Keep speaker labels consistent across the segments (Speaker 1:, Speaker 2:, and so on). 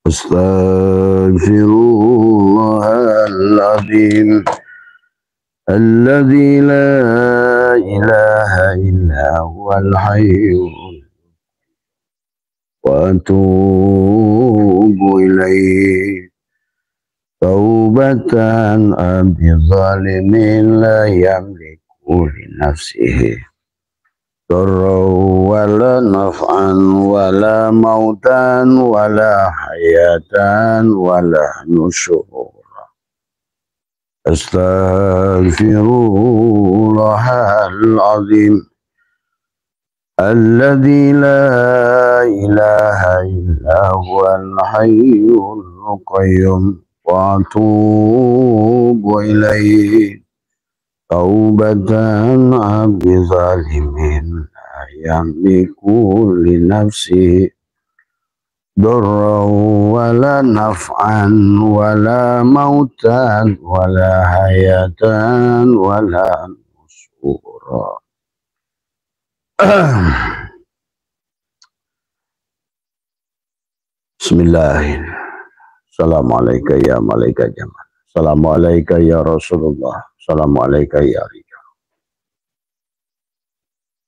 Speaker 1: Astaghfirullahaladzim alladzi la ilaha illa huwal hayyul wa atubu ilaih. Taubatan abdi zalimin la yamliku li nafsihi darran wala naf'an wala mautan wala hayatan wala nusyura. Astaghfirullahal-azim alladzi la ilaha illa huwal hayyul qayyum wa atubu ilaihi. Taubatan abdi zalimin la yamliku li nafsihi darran wala naf'an wala mautan wala hayatan wala nusyura. Bismillahirrahmanirrahim. Assalamualaikum ya malaikat jamal. Assalamualaikum ya Rasulullah. Assalamualaikum ya Rijal.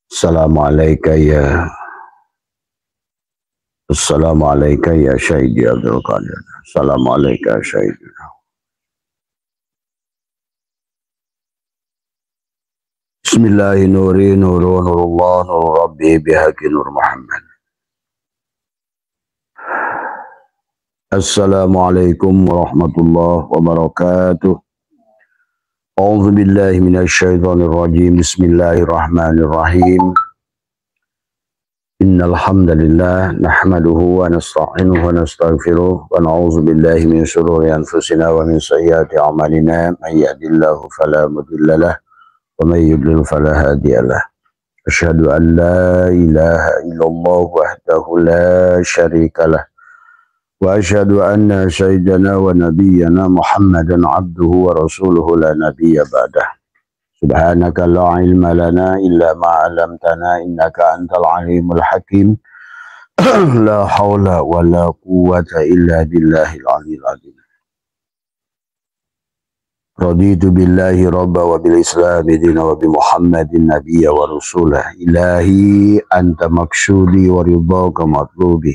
Speaker 1: Assalamualaikum ya Assalamualaikum ya Syahidi Abdul Qadir. Assalamualaikum ya Syahidi. Bismillahirrahmanirrahim. Nurullah nur Rabbi bihaqi nur Muhammad. Assalamualaikum warahmatullahi wabarakatuh. A'udzu billahi minasyaitonir rajim. Bismillahirrahmanirrahim. Innal hamdalillah nahmaduhu wa nasta'inuhu wa nastaghfiruh wa na'udzu billahi min shururi anfusina wa min sayyiati a'malina. May yahdihillahu fala mudilla lahu wa may yudlil fala hadiya lahu. Asyhadu an la ilaha illallah wahdahu la syarika lahu. Wa asyhadu anna sayyidana wa nabiyyana Muhammadan abduhu wa rasuluhu la nabiyya ba'dah. Subhanaka la ilma lana illa ma 'allamtana innaka antal alimul hakim. La haula wa la quwwata illa billahil aliyyil azim. Raditu billahi rabba wa bil islami dina wa bi Muhammadin nabiyya wa rasulah. Ilahi anta maksudi wa ridhaka matlubi.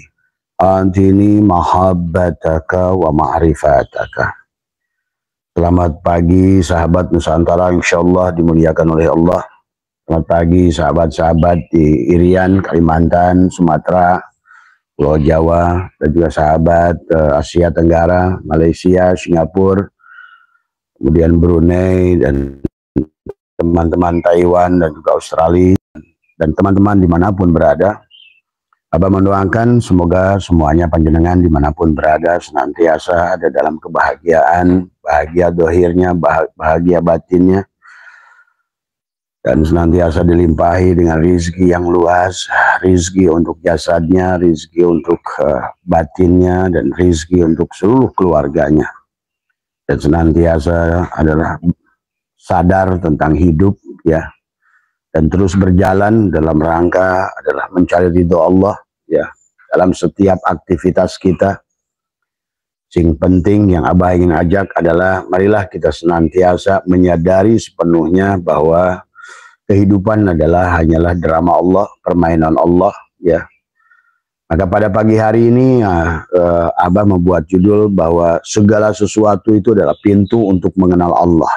Speaker 1: Antini mahabbataka wa ma'rifataka. Selamat pagi sahabat Nusantara, insyaallah dimuliakan oleh Allah. Selamat pagi sahabat-sahabat di Irian, Kalimantan, Sumatera, Pulau Jawa, dan juga sahabat Asia Tenggara, Malaysia, Singapura, kemudian Brunei, dan teman-teman Taiwan, dan juga Australia, dan teman-teman dimanapun berada. Abah mendoakan semoga semuanya panjenengan dimanapun berada senantiasa ada dalam kebahagiaan, bahagia dohirnya, bahagia batinnya, dan senantiasa dilimpahi dengan rizki yang luas, rizki untuk jasadnya, rizki untuk batinnya, dan rizki untuk seluruh keluarganya. Dan senantiasa adalah sadar tentang hidup, ya, dan terus berjalan dalam rangka adalah mencari ridho Allah, ya, dalam setiap aktivitas kita. Sing penting yang Abah ingin ajak adalah marilah kita senantiasa menyadari sepenuhnya bahwa kehidupan adalah hanyalah drama Allah, permainan Allah, ya. Maka pada pagi hari ini Abah membuat judul bahwa segala sesuatu itu adalah pintu untuk mengenal Allah.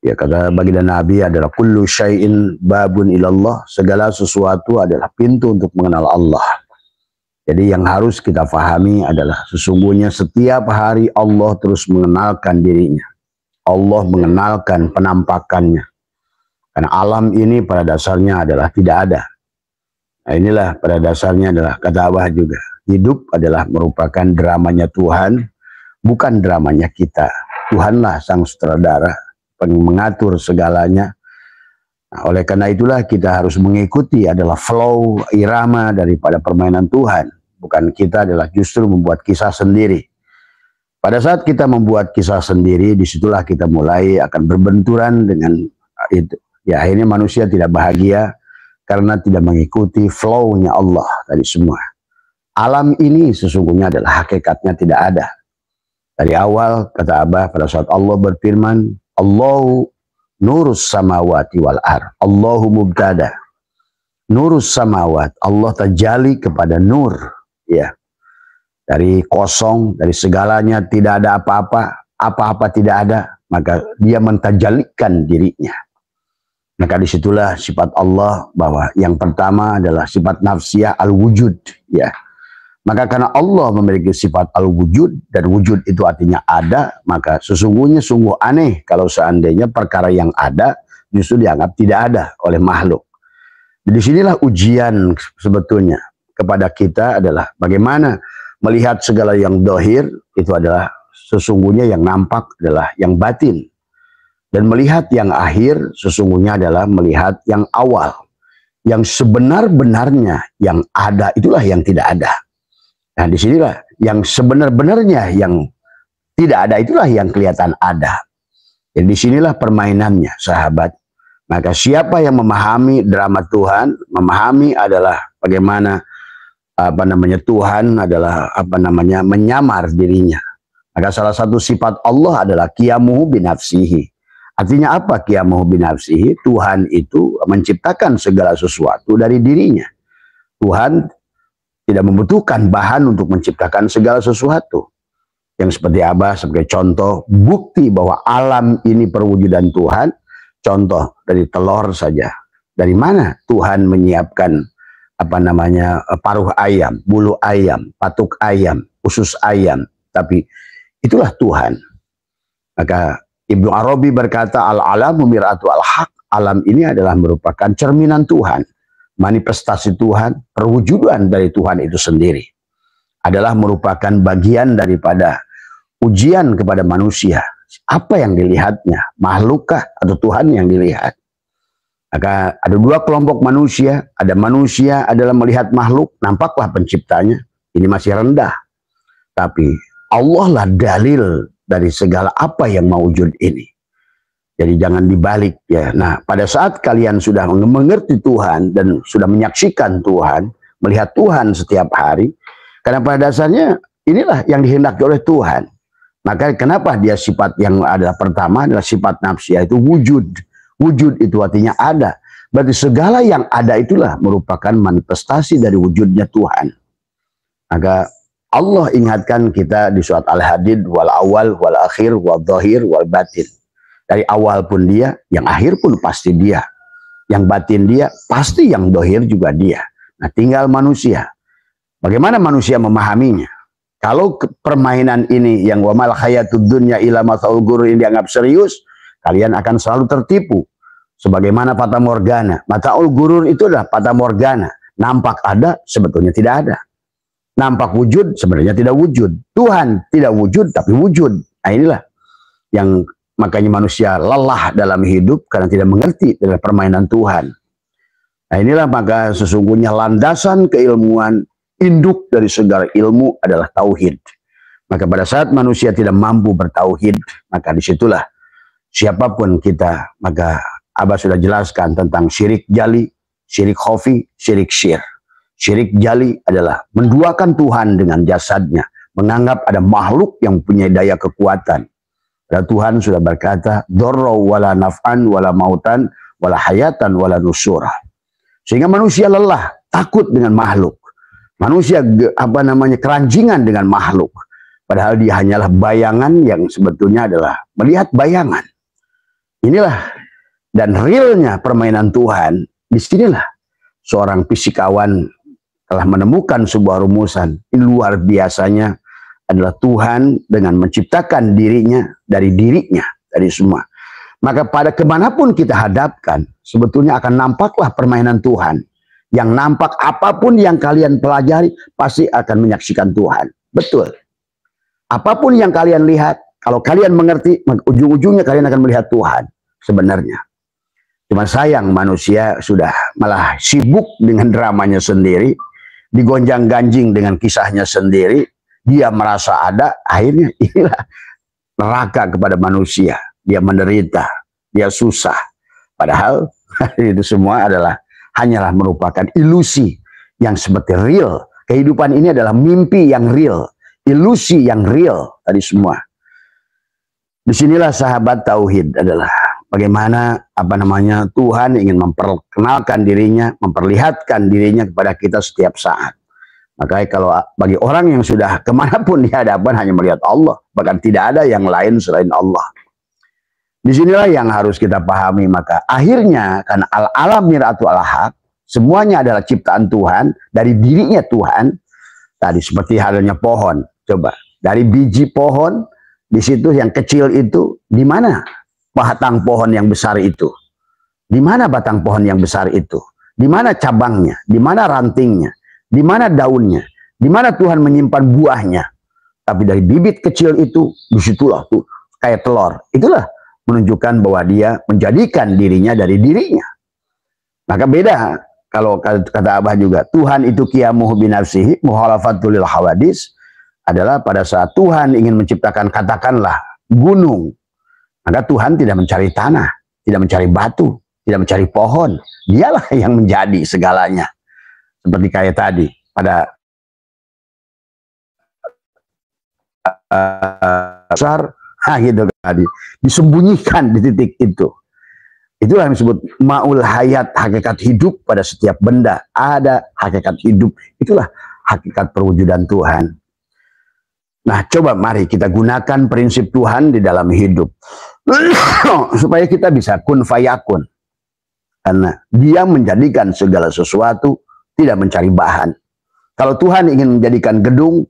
Speaker 1: Ya, kata baginda Nabi adalah kullu syai'in babun ilallah, segala sesuatu adalah pintu untuk mengenal Allah. Jadi yang harus kita fahami adalah sesungguhnya setiap hari Allah terus mengenalkan dirinya. Allah mengenalkan penampakannya. Karena alam ini pada dasarnya adalah tidak ada. Nah, inilah pada dasarnya adalah kata Abah juga. Hidup adalah merupakan dramanya Tuhan, bukan dramanya kita. Tuhanlah sang sutradara, mengatur segalanya. Nah, oleh karena itulah kita harus mengikuti adalah flow irama daripada permainan Tuhan. Bukan kita adalah justru membuat kisah sendiri. Pada saat kita membuat kisah sendiri, disitulah kita mulai akan berbenturan dengan itu. Ya, akhirnya manusia tidak bahagia karena tidak mengikuti flow-nya Allah tadi semua. Alam ini sesungguhnya adalah hakikatnya tidak ada. Dari awal kata Abah pada saat Allah berfirman, Allahu nurus samawati wal ar. Allahu mubtada. Nurus samawat. Allah terjali kepada nur. Ya. Dari kosong, dari segalanya tidak ada apa-apa. Apa-apa tidak ada. Maka dia mentajalikan dirinya. Maka disitulah sifat Allah bahwa yang pertama adalah sifat nafsiyah al-wujud. Ya. Maka karena Allah memiliki sifat al-wujud dan wujud itu artinya ada, maka sesungguhnya sungguh aneh kalau seandainya perkara yang ada justru dianggap tidak ada oleh makhluk. Di sinilah ujian sebetulnya kepada kita adalah bagaimana melihat segala yang dohir itu adalah sesungguhnya yang nampak adalah yang batin. Dan melihat yang akhir sesungguhnya adalah melihat yang awal. Yang sebenar-benarnya yang ada itulah yang tidak ada. Nah disinilah yang sebenar-benarnya yang tidak ada itulah yang kelihatan ada. Jadi disinilah permainannya sahabat. Maka siapa yang memahami drama Tuhan, memahami adalah bagaimana Tuhan adalah menyamar dirinya. Maka salah satu sifat Allah adalah qiyamuhu binafsihi. Artinya apa qiyamuhu binafsihi? Tuhan itu menciptakan segala sesuatu dari dirinya. Tuhan tidak membutuhkan bahan untuk menciptakan segala sesuatu. Yang seperti Abah sebagai contoh bukti bahwa alam ini perwujudan Tuhan. Contoh dari telur saja. Dari mana Tuhan menyiapkan paruh ayam, bulu ayam, patuk ayam, usus ayam. Tapi itulah Tuhan. Maka Ibnu Arabi berkata al-alamu mir'atu al-haq. Alam ini adalah merupakan cerminan Tuhan. Manifestasi Tuhan, perwujudan dari Tuhan itu sendiri adalah merupakan bagian daripada ujian kepada manusia. Apa yang dilihatnya? Makhlukkah atau Tuhan yang dilihat? Maka ada dua kelompok manusia. Ada manusia adalah melihat makhluk, nampaklah penciptanya. Ini masih rendah. Tapi Allah lah dalil dari segala apa yang mewujud ini. Jadi jangan dibalik ya. Nah, pada saat kalian sudah mengerti Tuhan dan sudah menyaksikan Tuhan, melihat Tuhan setiap hari, karena pada dasarnya inilah yang dihendaki oleh Tuhan. Maka kenapa dia sifat yang ada pertama adalah sifat nafsiyah itu wujud. Wujud itu artinya ada. Berarti segala yang ada itulah merupakan manifestasi dari wujudnya Tuhan. Maka Allah ingatkan kita di surat Al-Hadid wal awal wal akhir wal dhahir wal batin. Dari awal pun dia, yang akhir pun pasti dia. Yang batin dia, pasti yang dohir juga dia. Nah tinggal manusia. Bagaimana manusia memahaminya? Kalau permainan ini yang wamal hayatud dunya illa mathaul ghurur ini dianggap serius, kalian akan selalu tertipu. Sebagaimana fata morgana. Mathaul ghurur itu adalah fata morgana. Nampak ada, sebetulnya tidak ada. Nampak wujud, sebenarnya tidak wujud. Tuhan tidak wujud, tapi wujud. Nah inilah yang makanya manusia lelah dalam hidup karena tidak mengerti dalam permainan Tuhan. Nah inilah maka sesungguhnya landasan keilmuan, induk dari segala ilmu adalah tauhid. Maka pada saat manusia tidak mampu bertauhid, maka disitulah siapapun kita, maka Abah sudah jelaskan tentang syirik jali, syirik khafi, syirik syir. Syirik jali adalah menduakan Tuhan dengan jasadnya, menganggap ada makhluk yang punya daya kekuatan. Dan Tuhan sudah berkata, dorro wala naf'an wala mautan wala hayatan wala nusurah. Sehingga manusia lelah, takut dengan makhluk. Manusia keranjingan dengan makhluk. Padahal dia hanyalah bayangan yang sebetulnya adalah melihat bayangan. Inilah dan realnya permainan Tuhan. Disinilah seorang fisikawan telah menemukan sebuah rumusan. Ini luar biasanya adalah Tuhan dengan menciptakan dirinya dari semua. Maka pada kemanapun kita hadapkan, sebetulnya akan nampaklah permainan Tuhan. Yang nampak apapun yang kalian pelajari, pasti akan menyaksikan Tuhan. Betul. Apapun yang kalian lihat, kalau kalian mengerti, ujung-ujungnya kalian akan melihat Tuhan sebenarnya. Cuma sayang manusia sudah malah sibuk dengan dramanya sendiri, digonjang-ganjing dengan kisahnya sendiri, dia merasa ada, akhirnya inilah neraka kepada manusia. Dia menderita, dia susah. Padahal itu semua adalah hanyalah merupakan ilusi yang seperti real Kehidupan ini adalah mimpi yang real, ilusi yang real tadi semua. Disinilah sahabat tauhid adalah bagaimana Tuhan ingin memperkenalkan dirinya, memperlihatkan dirinya kepada kita setiap saat. Makanya kalau bagi orang yang sudah kemanapun di hadapan hanya melihat Allah, bahkan tidak ada yang lain selain Allah. Disinilah yang harus kita pahami. Maka akhirnya karena al-alam mir'atu al-haq, semuanya adalah ciptaan Tuhan, dari dirinya Tuhan. Tadi seperti halnya pohon. Coba dari biji pohon, di situ yang kecil itu, di mana batang pohon yang besar itu? Di mana batang pohon yang besar itu? Di mana cabangnya? Di mana rantingnya? Di mana daunnya? Di mana Tuhan menyimpan buahnya? Tapi dari bibit kecil itu, disitulah tuh kayak telur. Itulah menunjukkan bahwa dia menjadikan dirinya dari dirinya. Maka beda kalau kata Abah juga, Tuhan itu qiyamuhu binafsihi muhalafatul lil hawadis, adalah pada saat Tuhan ingin menciptakan katakanlah gunung, maka Tuhan tidak mencari tanah, tidak mencari batu, tidak mencari pohon. Dialah yang menjadi segalanya. Seperti kayak tadi pada besar, gitu tadi disembunyikan di titik itu. Itulah yang disebut ma'ul hayat, hakikat hidup pada setiap benda. Ada hakikat hidup. Itulah hakikat perwujudan Tuhan. Nah, coba mari kita gunakan prinsip Tuhan di dalam hidup. Supaya kita bisa kun fayakun. Karena dia menjadikan segala sesuatu, tidak mencari bahan. Kalau Tuhan ingin menjadikan gedung,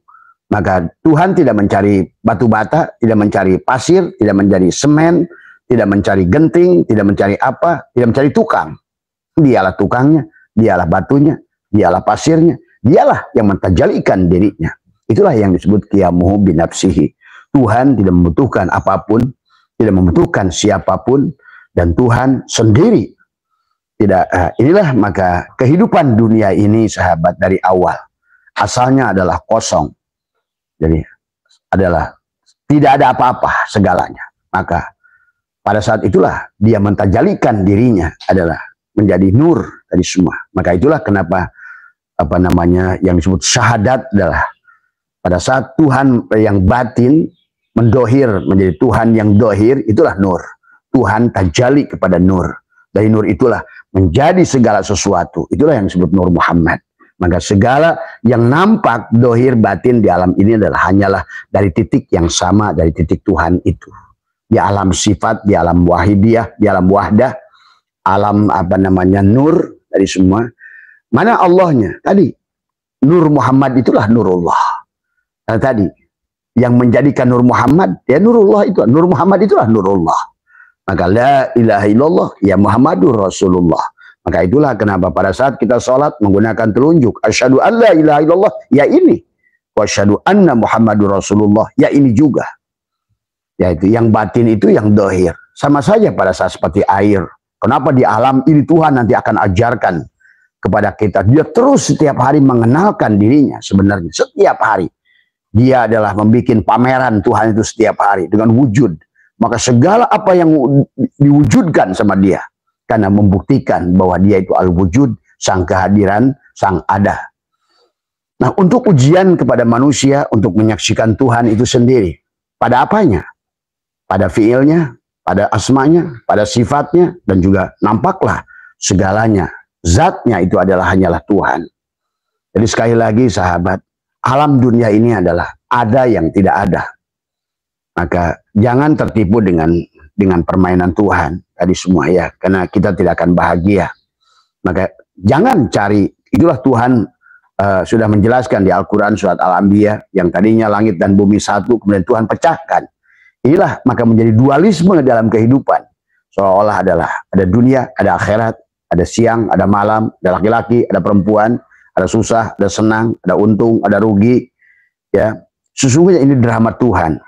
Speaker 1: maka Tuhan tidak mencari batu bata, tidak mencari pasir, tidak mencari semen, tidak mencari genting, tidak mencari apa, tidak mencari tukang. Dialah tukangnya, dialah batunya, dialah pasirnya, dialah yang mentajalikan dirinya. Itulah yang disebut qiyamuhu binafsihi. Tuhan tidak membutuhkan apapun, tidak membutuhkan siapapun, dan Tuhan sendiri. Tidak, inilah maka kehidupan dunia ini sahabat dari awal. Asalnya adalah kosong. Jadi adalah tidak ada apa-apa segalanya. Maka pada saat itulah dia mentajalikan dirinya adalah menjadi nur dari semua. Maka itulah kenapa yang disebut syahadat adalah pada saat Tuhan yang batin mendohir menjadi Tuhan yang dohir, itulah nur. Tuhan tajali kepada nur. Dari nur itulah menjadi segala sesuatu. Itulah yang disebut Nur Muhammad. Maka segala yang nampak dohir batin di alam ini adalah hanyalah dari titik yang sama, dari titik Tuhan itu. Di alam sifat, di alam wahidiyah, di alam wahdah, alam nur dari semua. Mana Allahnya? Tadi Nur Muhammad itulah Nurullah. Nah, tadi yang menjadikan Nur Muhammad, ya Nurullah itu. Nur Muhammad itulah Nurullah. Maka la ilaha illallah ya Muhammadur Rasulullah. Maka itulah kenapa pada saat kita sholat menggunakan telunjuk asyhadu an la ilaha illallah, ya ini, wa asyhadu anna Muhammadur Rasulullah, ya ini juga. Yaitu yang batin itu yang dohir. Sama saja pada saat seperti air. Kenapa di alam ini Tuhan nanti akan ajarkan kepada kita. Dia terus setiap hari mengenalkan dirinya sebenarnya. Setiap hari. Dia adalah membuat pameran Tuhan itu setiap hari dengan wujud. Maka segala apa yang diwujudkan sama dia. Karena membuktikan bahwa dia itu al-wujud, sang kehadiran, sang ada. Nah, untuk ujian kepada manusia, untuk menyaksikan Tuhan itu sendiri. Pada apanya? Pada fiilnya, pada asmanya, pada sifatnya, dan juga nampaklah segalanya. Zatnya itu adalah hanyalah Tuhan. Jadi sekali lagi sahabat, alam dunia ini adalah ada yang tidak ada. Maka jangan tertipu dengan permainan Tuhan tadi semua ya, karena kita tidak akan bahagia. Maka jangan cari, itulah Tuhan sudah menjelaskan di Al-Quran surat Al-Anbiya yang tadinya langit dan bumi satu, kemudian Tuhan pecahkan. Inilah maka menjadi dualisme dalam kehidupan. Seolah-olah adalah ada dunia, ada akhirat, ada siang, ada malam, ada laki-laki, ada perempuan, ada susah, ada senang, ada untung, ada rugi. Ya, sesungguhnya ini drama Tuhan.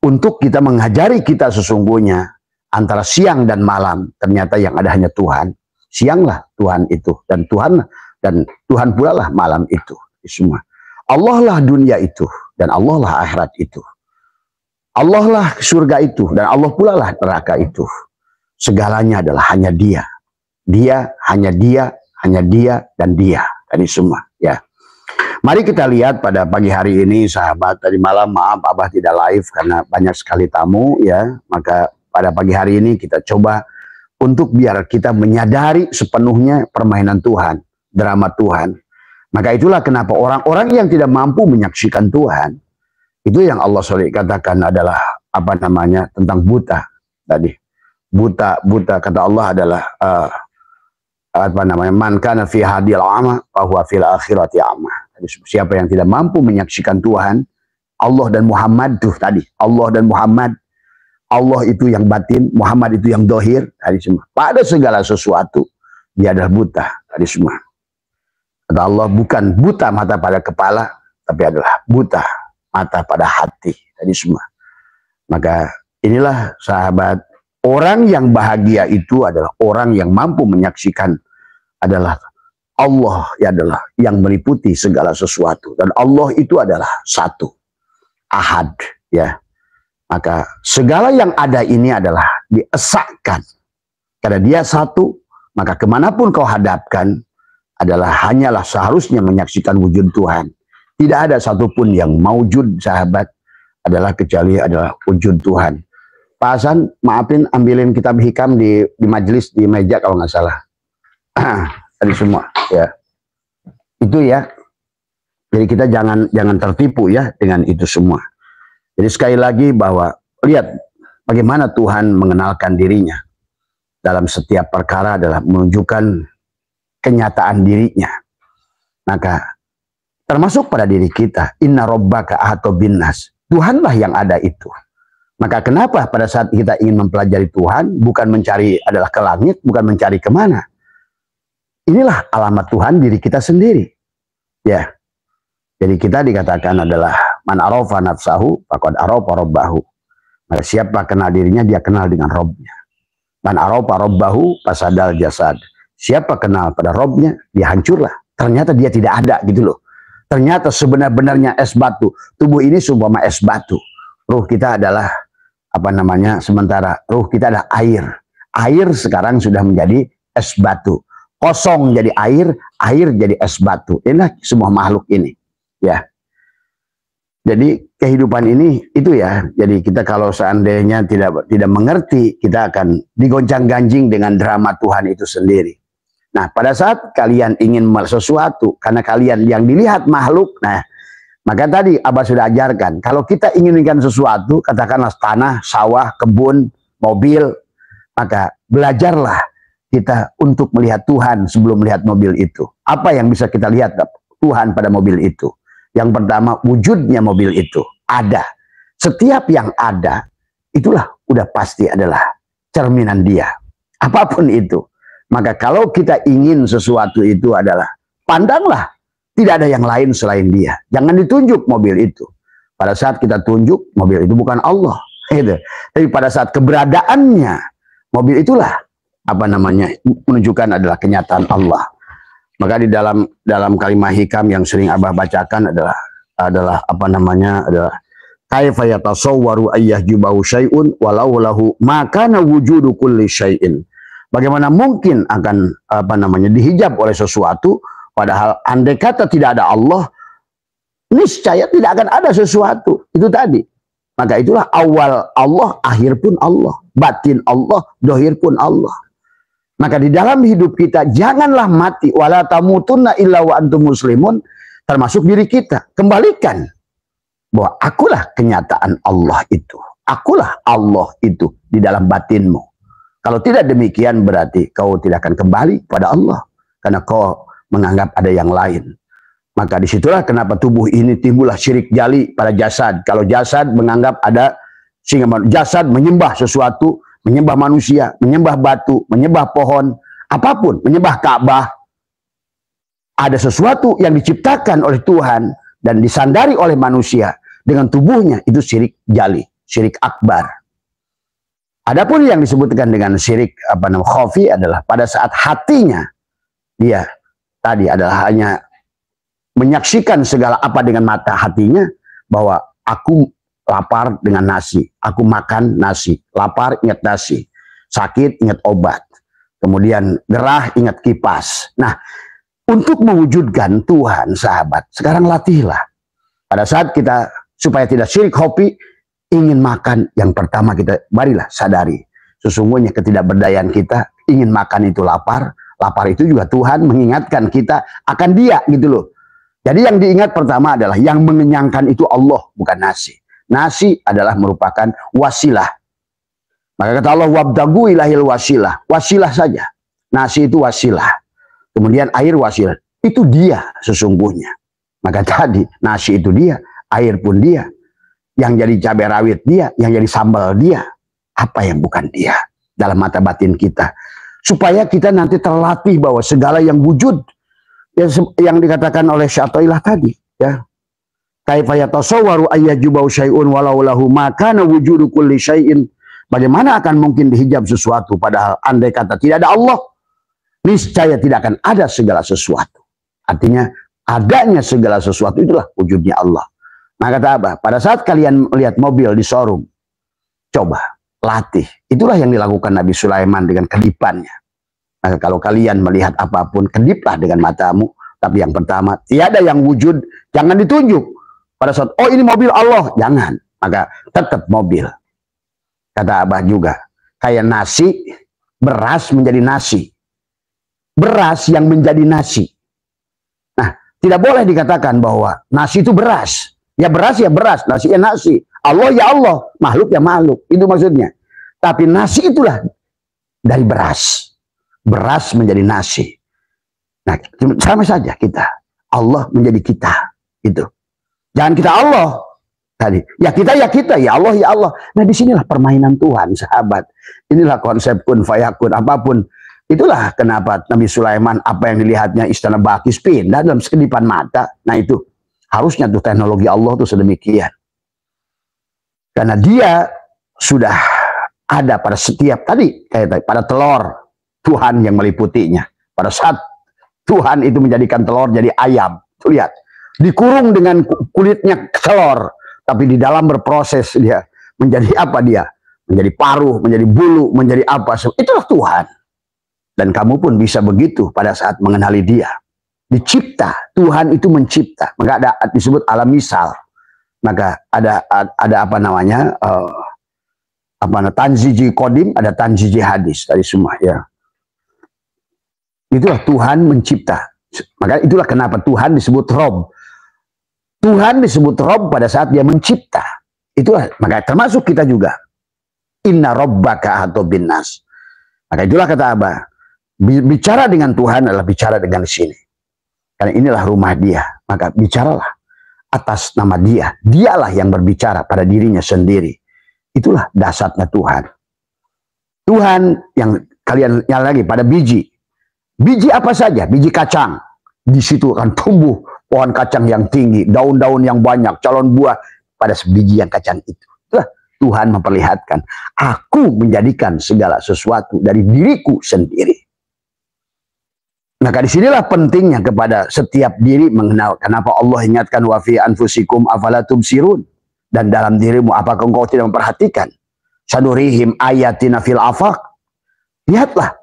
Speaker 1: Untuk kita mengajari kita sesungguhnya antara siang dan malam, ternyata yang ada hanya Tuhan. Sianglah Tuhan itu, dan Tuhan pula lah malam itu. Semua. Allah lah dunia itu, dan Allah lah akhirat itu. Allah lah surga itu, dan Allah pula lah neraka itu. Segalanya adalah hanya Dia. Dia, hanya Dia, dan Dia. Tadi semua. Ya. Mari kita lihat pada pagi hari ini, sahabat. Tadi malam maaf Abah tidak live karena banyak sekali tamu ya. Maka pada pagi hari ini kita coba untuk biar kita menyadari sepenuhnya permainan Tuhan, drama Tuhan. Maka itulah kenapa orang-orang yang tidak mampu menyaksikan Tuhan, itu yang Allah katakan adalah apa namanya, tentang buta tadi. Buta kata Allah adalah apa namanya, man kana fi hadil ama bahwa fil akhirati ama. Siapa yang tidak mampu menyaksikan Tuhan, Allah dan Muhammad tuh tadi, Allah dan Muhammad, Allah itu yang batin, Muhammad itu yang dohir, tadi semua. Pada segala sesuatu dia adalah buta, tadi semua. Kata Allah, bukan buta mata pada kepala, tapi adalah buta mata pada hati, tadi semua. Maka inilah sahabat, orang yang bahagia itu adalah orang yang mampu menyaksikan adalah Allah adalah yang meliputi segala sesuatu, dan Allah itu adalah satu, ahad ya. Maka segala yang ada ini adalah diesahkan karena dia satu, maka kemanapun kau hadapkan adalah hanyalah seharusnya menyaksikan wujud Tuhan. Tidak ada satupun yang maujud sahabat adalah kecuali adalah wujud Tuhan. Pak Hasan, maafin ambilin kitab hikam di majelis, di meja kalau nggak salah. Tadi semua ya, itu ya. Jadi kita jangan tertipu ya dengan itu semua. Jadi sekali lagi bahwa lihat bagaimana Tuhan mengenalkan dirinya dalam setiap perkara adalah menunjukkan kenyataan dirinya. Maka termasuk pada diri kita, inna rabbaka ahata binnas, Tuhanlah yang ada itu. Maka kenapa pada saat kita ingin mempelajari Tuhan, bukan mencari adalah ke langit, bukan mencari kemana. Inilah alamat Tuhan diri kita sendiri. Ya. Jadi kita dikatakan adalah man arafa nafsahu faqad arafa rabbahu. Maka siapa kenal dirinya, dia kenal dengan Robnya. Man arafa rabbahu fasadal jasad. Siapa kenal pada Robnya, dia hancurlah. Ternyata dia tidak ada gitu loh. Ternyata sebenar-benarnya es batu. Tubuh ini seumpama es batu. Ruh kita adalah apa namanya, sementara ruh kita adalah air. Air sekarang sudah menjadi es batu. Kosong jadi air, air jadi es batu. Inilah semua makhluk ini, ya. Jadi kehidupan ini itu ya. Jadi kita kalau seandainya tidak mengerti, kita akan digoncang-ganjing dengan drama Tuhan itu sendiri. Nah, pada saat kalian ingin sesuatu, karena kalian yang dilihat makhluk, nah, maka tadi Abah sudah ajarkan, kalau kita inginkan sesuatu, katakanlah tanah, sawah, kebun, mobil, maka belajarlah kita untuk melihat Tuhan sebelum melihat mobil itu. Apa yang bisa kita lihat Tuhan pada mobil itu? Yang pertama, wujudnya mobil itu ada. Setiap yang ada, itulah udah pasti adalah cerminan dia. Apapun itu. Maka kalau kita ingin sesuatu itu adalah, pandanglah, tidak ada yang lain selain dia. Jangan ditunjuk mobil itu. Pada saat kita tunjuk, mobil itu bukan Allah. Tapi pada saat keberadaannya, mobil itulah apa namanya, menunjukkan adalah kenyataan Allah. Maka di dalam kalimat hikam yang sering Abah bacakan adalah apa namanya, adalah kaifa yatasawwaru ayyahjubahu syai'un walau lahu makana wujudu kulli syai'in. Bagaimana mungkin akan apa namanya dihijab oleh sesuatu, padahal andai kata tidak ada Allah, niscaya tidak akan ada sesuatu. Itu tadi. Maka itulah awal Allah, akhir pun Allah, batin Allah, dohir pun Allah. Maka di dalam hidup kita janganlah mati, wala tamutunna illa wa antum muslimun, termasuk diri kita. Kembalikan bahwa akulah kenyataan Allah itu. Akulah Allah itu di dalam batinmu. Kalau tidak demikian berarti kau tidak akan kembali pada Allah, karena kau menganggap ada yang lain. Maka disitulah kenapa tubuh ini timbullah syirik jali pada jasad. Kalau jasad menganggap ada, sehingga jasad menyembah sesuatu, menyembah manusia, menyembah batu, menyembah pohon, apapun, menyembah Ka'bah. Ada sesuatu yang diciptakan oleh Tuhan dan disandari oleh manusia dengan tubuhnya, itu syirik jali, syirik akbar. Adapun yang disebutkan dengan syirik apa namanya khafi adalah pada saat hatinya dia tadi adalah hanya menyaksikan segala apa dengan mata hatinya, bahwa aku lapar dengan nasi, aku makan nasi, lapar ingat nasi, sakit ingat obat, kemudian gerah ingat kipas. Nah, Untuk mewujudkan Tuhan, sahabat, sekarang latihlah. Pada saat kita, supaya tidak syirik hobi, ingin makan, yang pertama kita, marilah sadari. Sesungguhnya ketidakberdayaan kita, ingin makan itu lapar. Lapar itu juga Tuhan mengingatkan kita akan Dia, gitu loh. Jadi yang diingat pertama adalah yang mengenyangkan itu Allah, bukan nasi. Nasi adalah merupakan wasilah. Maka kata Allah, wabdagu ilahil wasilah. Wasilah saja. Nasi itu wasilah. Kemudian air wasilah. Itu Dia sesungguhnya. Maka tadi nasi itu Dia, air pun Dia. Yang jadi cabai rawit Dia, yang jadi sambal Dia. Apa yang bukan Dia dalam mata batin kita. Supaya kita nanti terlatih bahwa segala yang wujud, yang dikatakan oleh Syai'illah tadi, ya. Kaifa yatasawwaru ayyajubau syai'un walau lahu ma kana wujudu kulli syai'in. Bagaimana akan mungkin dihijab sesuatu padahal andai kata tidak ada Allah, niscaya tidak akan ada segala sesuatu. Artinya adanya segala sesuatu itulah wujudnya Allah. Nah kata apa? Pada saat kalian melihat mobil di showroom, coba latih. Itulah yang dilakukan Nabi Sulaiman dengan kedipannya. Maka kalau kalian melihat apapun, kediplah dengan matamu. Tapi yang pertama, tiada yang wujud, jangan ditunjuk. Pada saat, oh ini mobil Allah, jangan. Maka tetap mobil. Kata Abah juga, kayak nasi, beras menjadi nasi. Beras yang menjadi nasi. Nah, tidak boleh dikatakan bahwa nasi itu beras. Ya beras, nasi ya nasi. Allah ya Allah, makhluk ya makhluk. Itu maksudnya. Tapi nasi itulah dari beras. Beras menjadi nasi. Nah, sama saja kita. Allah menjadi kita. Itu. Jangan kita Allah. Tadi, ya kita, ya Allah, ya Allah. Nah disinilah permainan Tuhan, sahabat. Inilah konsep kun fayakun, apapun. Itulah kenapa Nabi Sulaiman, apa yang dilihatnya istana Balqis pindah dalam sekedipan mata. Nah itu, harusnya tuh teknologi Allah tuh sedemikian. Karena dia sudah ada pada setiap tadi, kayak tadi, pada telur, Tuhan yang meliputinya. Pada saat Tuhan itu menjadikan telur jadi ayam. Tuh lihat, dikurung dengan kulitnya telur. Tapi di dalam berproses dia menjadi apa dia? Menjadi paruh, menjadi bulu, menjadi apa? Itulah Tuhan. Dan kamu pun bisa begitu pada saat mengenali Dia. Dicipta, Tuhan itu mencipta. Maka ada disebut alam misal. Maka ada apa namanya? Tanziji kodim, ada tanziji hadis tadi semua ya. Itulah Tuhan mencipta. Maka itulah kenapa Tuhan disebut Rob. Tuhan disebut Rob pada saat dia mencipta. Itulah, maka termasuk kita juga. Inna Rabbaka atau binnas. Maka itulah kata Abah. Bicara dengan Tuhan adalah bicara dengan sini. Karena inilah rumah Dia. Maka bicaralah atas nama Dia. Dialah yang berbicara pada dirinya sendiri. Itulah dasarnya Tuhan. Tuhan yang kalian yang lagi pada biji. Biji apa saja? Biji kacang. Di situ akan tumbuh pohon kacang yang tinggi, daun-daun yang banyak, calon buah pada sebiji yang kacang itu. Itulah Tuhan memperlihatkan, aku menjadikan segala sesuatu dari diriku sendiri. Maka disinilah pentingnya kepada setiap diri mengenal kenapa Allah ingatkan wa fi anfusikum afala tubsirun, dan dalam dirimu apakah engkau tidak memperhatikan? Sanurihim ayatina fil afaq. Lihatlah,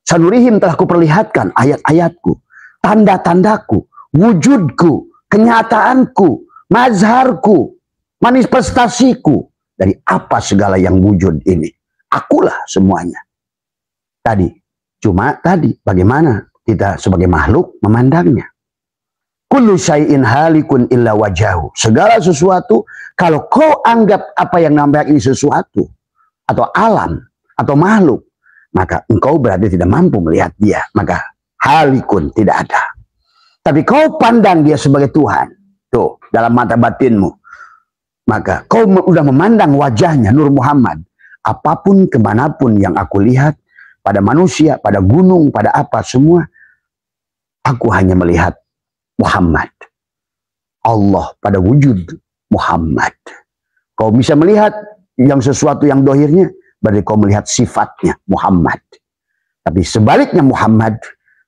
Speaker 1: sanurihim telah kuperlihatkan ayat-ayatku, tanda-tandaku, wujudku, kenyataanku, mazharku, manifestasiku. Dari apa segala yang wujud ini? Akulah semuanya. Tadi, cuma tadi bagaimana kita sebagai makhluk memandangnya. Kullu syai'in halikun illa wajahu. Segala sesuatu, kalau kau anggap apa yang namanya ini sesuatu, atau alam, atau makhluk, maka engkau berarti tidak mampu melihat dia. Maka halikun tidak ada. Tapi kau pandang dia sebagai Tuhan. Tuh, dalam mata batinmu. Maka kau sudah memandang wajahnya, Nur Muhammad. Apapun, kemanapun yang aku lihat, pada manusia, pada gunung, pada apa, semua. Aku hanya melihat Muhammad. Allah pada wujud Muhammad. Kau bisa melihat yang sesuatu yang dohirnya, berarti kau melihat sifatnya Muhammad. Tapi sebaliknya Muhammad,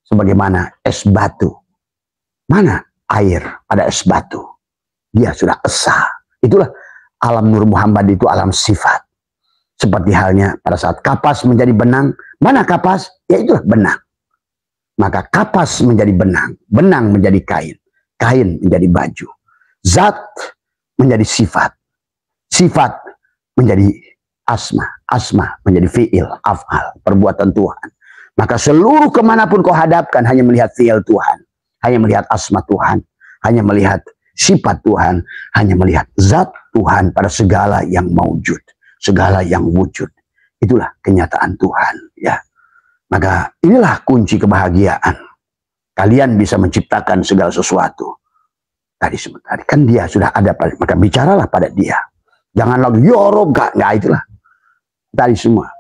Speaker 1: sebagaimana es batu. Mana air pada es batu? Dia sudah esa. Itulah alam Nur Muhammad, itu alam sifat. Seperti halnya pada saat kapas menjadi benang. Mana kapas? Ya itulah benang. maka kapas menjadi benang, benang menjadi kain, kain menjadi baju, zat menjadi sifat, sifat menjadi asma, asma menjadi fi'il, af'al, perbuatan Tuhan. Maka seluruh kemanapun kau hadapkan hanya melihat fi'il Tuhan, hanya melihat asma Tuhan, hanya melihat sifat Tuhan, hanya melihat zat Tuhan pada segala yang maujud, segala yang wujud. Itulah kenyataan Tuhan, ya. Maka inilah kunci kebahagiaan. Kalian bisa menciptakan segala sesuatu. Tadi sebentar kan dia sudah ada, maka bicaralah pada dia. Jangan lagi ya Rob, enggak itulah. Tadi semua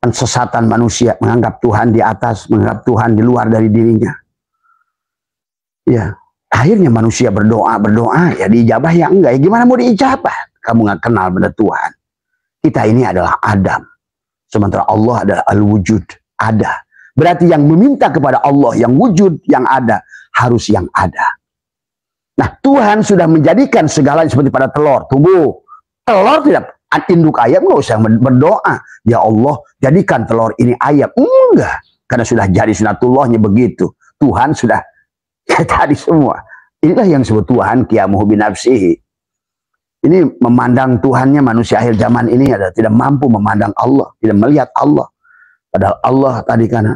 Speaker 1: sesatan manusia menganggap Tuhan di atas, menganggap Tuhan di luar dari dirinya. Ya, akhirnya manusia berdoa ya diijabah ya enggak. Ya gimana mau diijabah? Kamu nggak kenal benar Tuhan. Kita ini adalah Adam. Sementara Allah adalah al-wujud, ada. Berarti yang meminta kepada Allah yang wujud, yang ada, harus yang ada. Nah, Tuhan sudah menjadikan segalanya seperti pada telur, tumbuh. Telur tidak, induk ayam nggak usah berdoa. Ya Allah, jadikan telur ini ayam. Enggak. Karena sudah jadi sunatullahnya begitu. Tuhan sudah, ya tadi semua. Inilah yang disebut Tuhan qiyamuhu binafsihi. Ini memandang Tuhannya manusia akhir zaman ini adalah tidak mampu memandang Allah, tidak melihat Allah. Padahal Allah tadi karena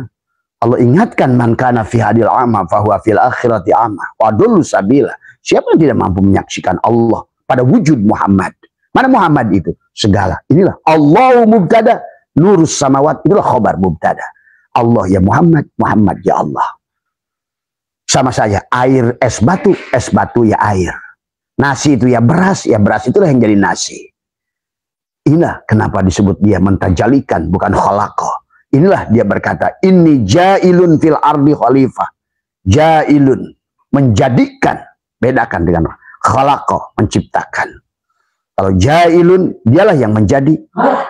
Speaker 1: Allah ingatkan man kana fi hadil ama fahuwa fil akhirati ama wa adullu sabila. Siapa yang tidak mampu menyaksikan Allah pada wujud Muhammad? Mana Muhammad itu? Segala. Inilah Allahu mubtada, nurus samawat, itulah khabar mubtada. Allah ya Muhammad, Muhammad ya Allah. Sama saya, air es batu ya air. Nasi itu ya beras itulah yang jadi nasi. Inilah kenapa disebut dia mentajalikan, bukan khalaqah. Inilah dia berkata, inni ja'ilun fil ardi khalifah. Ja'ilun, menjadikan. Bedakan dengan khalaqah, menciptakan. Kalau ja'ilun, dialah yang menjadi.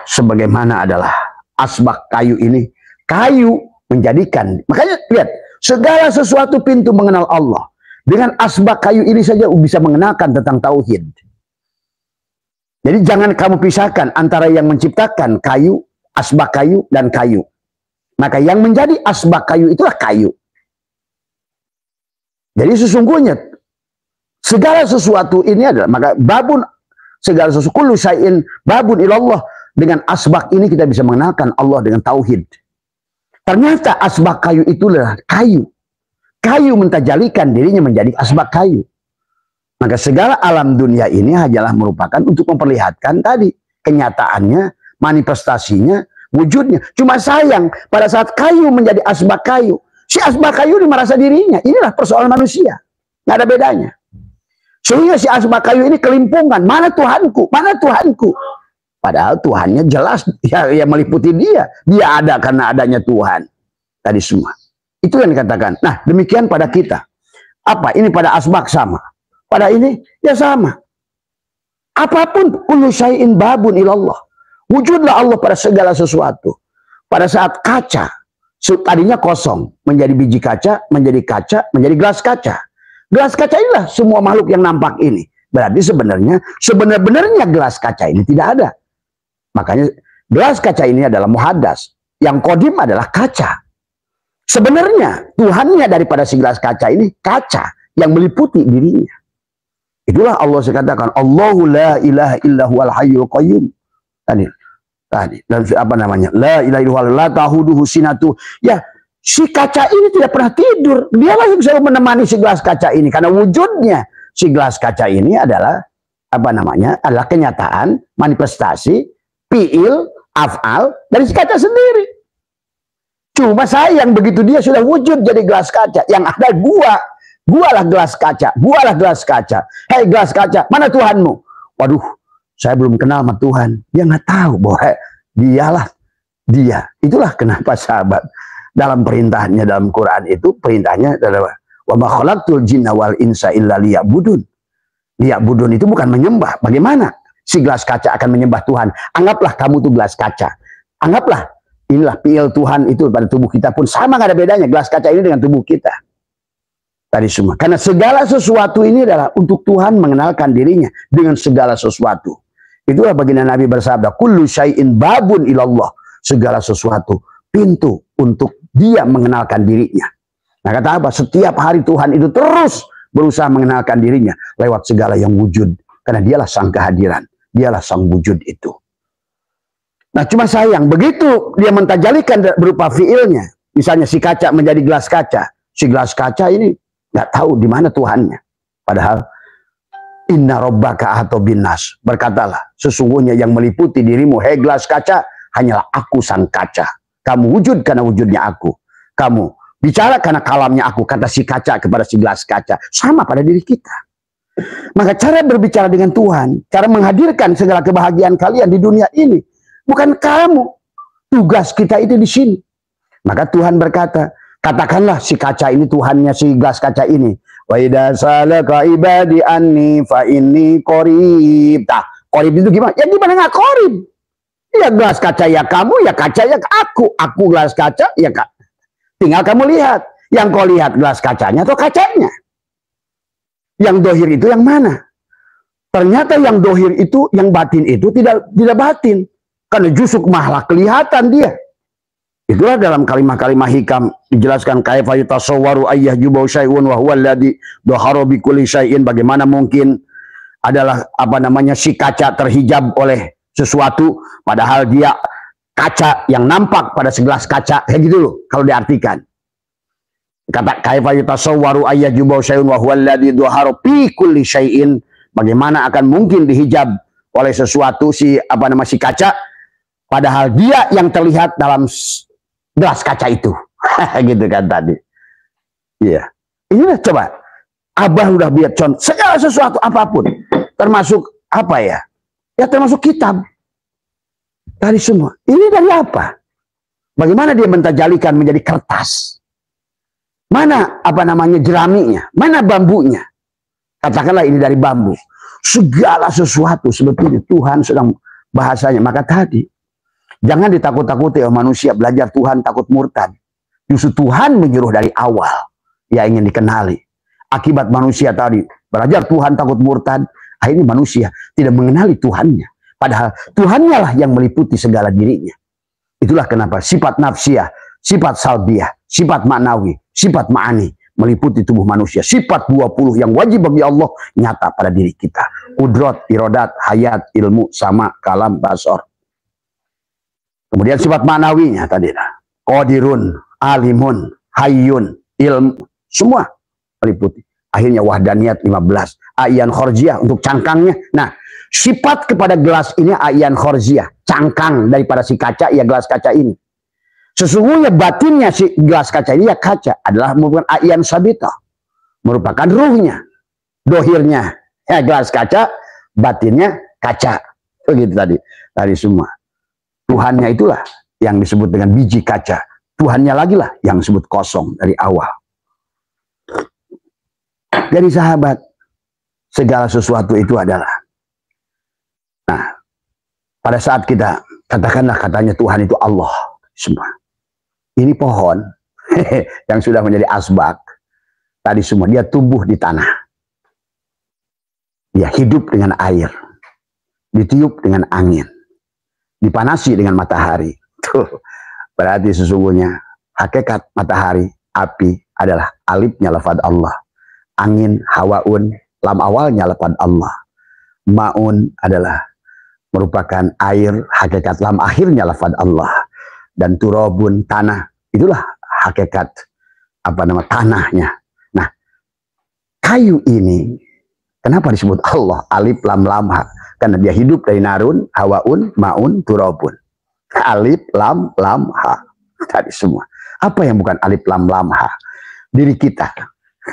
Speaker 1: Sebagaimana adalah asbak kayu ini. Kayu menjadikan. Makanya lihat, segala sesuatu pintu mengenal Allah. Dengan asbak kayu ini saja bisa mengenalkan tentang tauhid. Jadi jangan kamu pisahkan antara yang menciptakan kayu, asbak kayu, dan kayu. Maka yang menjadi asbak kayu itulah kayu. Jadi sesungguhnya segala sesuatu ini adalah, maka babun, segala sesuatu, kullu syai'in babun ilallah. Dengan asbak ini kita bisa mengenalkan Allah dengan tauhid. Ternyata asbak kayu itulah kayu. Kayu mentajalikan dirinya menjadi asbak kayu. Maka segala alam dunia ini hanyalah merupakan untuk memperlihatkan tadi kenyataannya, manifestasinya, wujudnya. Cuma sayang pada saat kayu menjadi asbak kayu, si asbak kayu ini merasa dirinya. Inilah persoalan manusia. Nggak ada bedanya. Sehingga si asbak kayu ini kelimpungan. Mana Tuhanku? Mana Tuhanku? Padahal Tuhannya jelas ya meliputi dia. Dia ada karena adanya Tuhan. Tadi semua. Itu yang dikatakan. Nah, demikian pada kita. Apa? Ini pada asbak sama. Pada ini, ya sama. Apapun, kullu syai'in babun ilallah. Wujudlah Allah pada segala sesuatu. Pada saat kaca, tadinya kosong. Menjadi biji kaca, menjadi gelas kaca. Gelas kaca inilah semua makhluk yang nampak ini. Berarti sebenarnya gelas kaca ini tidak ada. Makanya, gelas kaca ini adalah muhaddas. Yang qadim adalah kaca. Sebenarnya Tuhannya daripada si gelas kaca ini kaca yang meliputi dirinya. Itulah Allah sekatakan Allahu la ilaha illa huwal hayyul qayyum. Tadi dan apa namanya? La ilaha illallah la tahuduhu sinatu. Ya, si kaca ini tidak pernah tidur. Dialah yang selalu menemani si gelas kaca ini karena wujudnya si gelas kaca ini adalah apa namanya? Adalah kenyataan, manifestasi, fi'il, af'al dari si kaca sendiri. Cuma sayang begitu dia sudah wujud jadi gelas kaca. Yang ada gualah gelas kaca. Gualah gelas kaca. Hei gelas kaca, mana Tuhanmu? Waduh, saya belum kenal sama Tuhan. Dia nggak tahu bahwa dialah dia. Itulah kenapa sahabat dalam perintahnya dalam Quran itu perintahnya adalah wa ma khalaqtul jinna wal insa illa liya'budun. Liya'budun itu bukan menyembah. Bagaimana si gelas kaca akan menyembah Tuhan? Anggaplah kamu tuh gelas kaca. Anggaplah inilah fi'il Tuhan itu pada tubuh kita pun sama, nggak ada bedanya gelas kaca ini dengan tubuh kita. Tadi semua. Karena segala sesuatu ini adalah untuk Tuhan mengenalkan dirinya dengan segala sesuatu. Itulah baginda Nabi bersabda, kullu syai'in babun ilallah. Segala sesuatu pintu untuk dia mengenalkan dirinya. Nah kata apa? Setiap hari Tuhan itu terus berusaha mengenalkan dirinya lewat segala yang wujud. Karena dialah sang kehadiran. Dialah sang wujud itu. Nah cuma sayang, begitu dia mentajalikan berupa fiilnya. Misalnya si kaca menjadi gelas kaca. Si gelas kaca ini nggak tahu di mana Tuhannya. Padahal inna rabbaka ahata binnas. Berkatalah, sesungguhnya yang meliputi dirimu, hei gelas kaca, hanyalah aku sang kaca. Kamu wujud karena wujudnya aku. Kamu bicara karena kalamnya aku, kata si kaca kepada si gelas kaca. Sama pada diri kita. Maka cara berbicara dengan Tuhan, cara menghadirkan segala kebahagiaan kalian di dunia ini, bukan kamu. Tugas kita itu di sini. Maka Tuhan berkata, katakanlah si kaca ini Tuhannya si gelas kaca ini. Wa idza salaka ibadi anni fa inni qarib. Tah, qarib itu gimana? Ya gimana enggak qarib? Ya gelas kaca ya kamu, ya kaca ya aku. Aku gelas kaca, ya kak. Tinggal kamu lihat. Yang kau lihat gelas kacanya atau kacanya. Yang dohir itu yang mana? Ternyata yang dohir itu, yang batin itu tidak batin. Karena justru malah kelihatan dia. Itulah dalam kalimah-kalimah hikam dijelaskan kaifa yatasawwaru ayyahjubu syai'un wa huwa alladhi dhahara bi kulli syai'in. Bagaimana mungkin adalah si kaca terhijab oleh sesuatu padahal dia kaca yang nampak pada segelas kaca, kayak gitu loh kalau diartikan. Kata kaifa yatasawwaru ayyahjubu syai'un wa huwa alladhi dhahara bi kulli syai'in. Bagaimana akan mungkin dihijab oleh sesuatu si kaca padahal dia yang terlihat dalam gelas kaca itu. Gitu kan tadi. Iya. Inilah coba. Abah udah biar contoh. Segala sesuatu apapun. Termasuk apa ya? Ya termasuk kitab. Dari semua. Ini dari apa? Bagaimana dia mentajalikan menjadi kertas? Mana jeraminya? Mana bambunya? Katakanlah ini dari bambu. Segala sesuatu sebetulnya Tuhan sedang bahasanya. Maka tadi. Jangan ditakut-takuti oleh manusia belajar Tuhan takut murtad. Justru Tuhan menyuruh dari awal. Ya ingin dikenali. Akibat manusia tadi belajar Tuhan takut murtad. Akhirnya manusia tidak mengenali Tuhannya. Padahal Tuhannya lah yang meliputi segala dirinya. Itulah kenapa sifat nafsiyah, sifat salbiyah, sifat maknawi, sifat ma'ani meliputi tubuh manusia. Sifat 20 yang wajib bagi Allah nyata pada diri kita. Kudrat, irodat, hayat, ilmu, sama, kalam, basor. Kemudian sifat maknawinya tadi. Qadirun, alimun, hayyun, ilmu. Semua meliputi. Akhirnya wahdaniyat 15. Ayan khorjiyah untuk cangkangnya. Nah, sifat kepada gelas ini ayan khorjiyah. Cangkang daripada si kaca, ya gelas kaca ini. Sesungguhnya batinnya si gelas kaca ini ya kaca. Adalah merupakan ayan sabita. Merupakan ruhnya. Dohirnya. Ya gelas kaca, batinnya kaca. Begitu tadi. Tadi semua. Tuhannya itulah yang disebut dengan biji kaca. Tuhannya lagi lah yang disebut kosong dari awal. Jadi sahabat, segala sesuatu itu adalah. Nah, pada saat kita katakanlah katanya Tuhan itu Allah. Semua. Ini pohon yang sudah menjadi asbak. Tadi semua dia tumbuh di tanah. Dia hidup dengan air. Ditiup dengan angin. Dipanasi dengan matahari. Tuh, berarti sesungguhnya hakikat matahari, api adalah alifnya lafaz Allah. Angin, hawaun, lam awalnya lafaz Allah. Ma'un adalah merupakan air, hakikat lam akhirnya lafaz Allah. Dan turabun, tanah, itulah hakikat tanahnya. Nah, kayu ini kenapa disebut Allah? Alif lam lam ha. Karena dia hidup dari narun, hawaun, maun, turabun. Alif, lam, ha. Tadi semua. Apa yang bukan alif, lam, ha? Diri kita.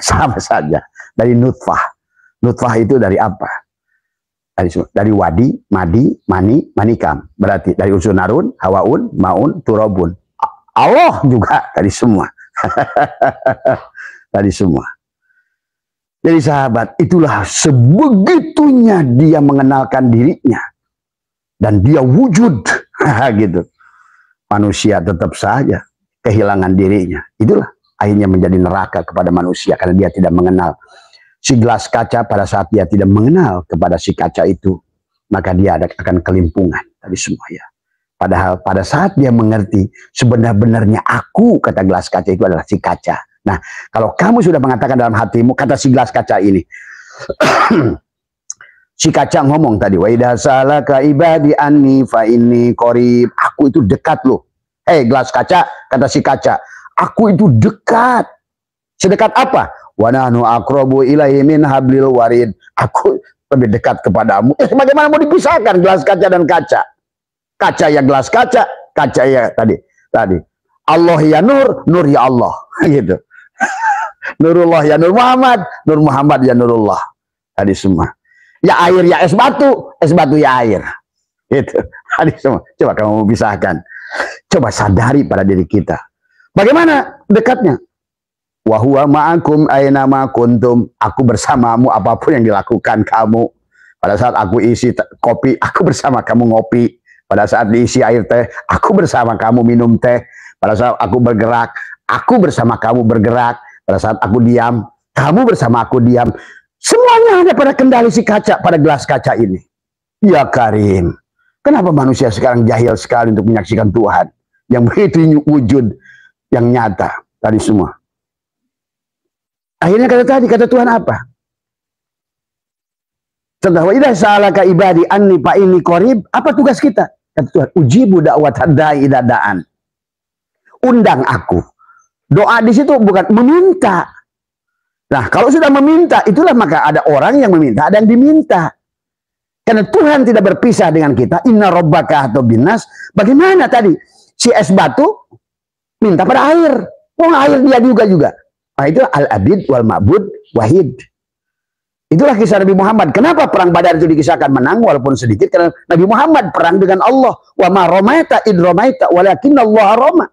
Speaker 1: Sama saja. Dari nutfah. Nutfah itu dari apa? Dari wadi, madi, mani, manikam. Berarti dari unsur narun, hawaun, maun, turabun. Allah juga tadi semua. Tadi semua. Jadi sahabat, itulah sebegitunya dia mengenalkan dirinya. Dan dia wujud. Gitu. Manusia tetap saja kehilangan dirinya. Itulah akhirnya menjadi neraka kepada manusia. Karena dia tidak mengenal. Si gelas kaca pada saat dia tidak mengenal kepada si kaca itu. Maka dia akan kelimpungan. Tadi semua ya. Padahal pada saat dia mengerti sebenar-benarnya aku, kata gelas kaca itu adalah si kaca. Nah, kalau kamu sudah mengatakan dalam hatimu, kata si gelas kaca ini, si kaca ngomong tadi, wa idza salaka ibadi anni fa inni qarib. Aku itu dekat loh. Gelas kaca, kata si kaca, aku itu dekat. Sedekat apa? Wa nahnu aqrabu ilaihi min hablil warid. Aku lebih dekat kepadamu. Bagaimana mau dipisahkan gelas kaca dan kaca? Kaca ya gelas kaca, kaca ya tadi. Allah ya nur, nur ya Allah. Gitu. Nurullah ya Nur Muhammad, Nur Muhammad ya Nurullah. Tadi semua. Ya air ya es batu ya air. Itu. Tadi semua. Coba kamu pisahkan. Coba sadari pada diri kita. Bagaimana dekatnya? Wa huwa ma'akum aina ma kuntum. Aku bersamamu apapun yang dilakukan kamu. Pada saat aku isi kopi, aku bersama kamu ngopi. Pada saat diisi air teh, aku bersama kamu minum teh. Pada saat aku bergerak, aku bersama kamu bergerak. Pada saat aku diam, kamu bersama aku diam. Semuanya ada pada kendali si kaca, pada gelas kaca ini. Ya Karim, kenapa manusia sekarang jahil sekali untuk menyaksikan Tuhan yang begitu wujud, yang nyata tadi semua. Akhirnya kata Tuhan apa? Setelah wa idza sa'alaka ibadi anni fa inni qarib, apa tugas kita? Kata Tuhan, ujibu da'wat da'i idza da'an. Undang aku. Doa di situ bukan meminta. Nah, kalau sudah meminta, itulah maka ada orang yang meminta, ada yang diminta. Karena Tuhan tidak berpisah dengan kita. Inna rabbaka atau binas. Bagaimana tadi? Si es batu minta pada air. Air dia juga. Nah, itu al-abid wal ma'bud wahid. Itulah kisah Nabi Muhammad. Kenapa perang Badar itu dikisahkan menang walaupun sedikit? Karena Nabi Muhammad perang dengan Allah. Wa ma ramaita id ramaita walakinnallaha rama.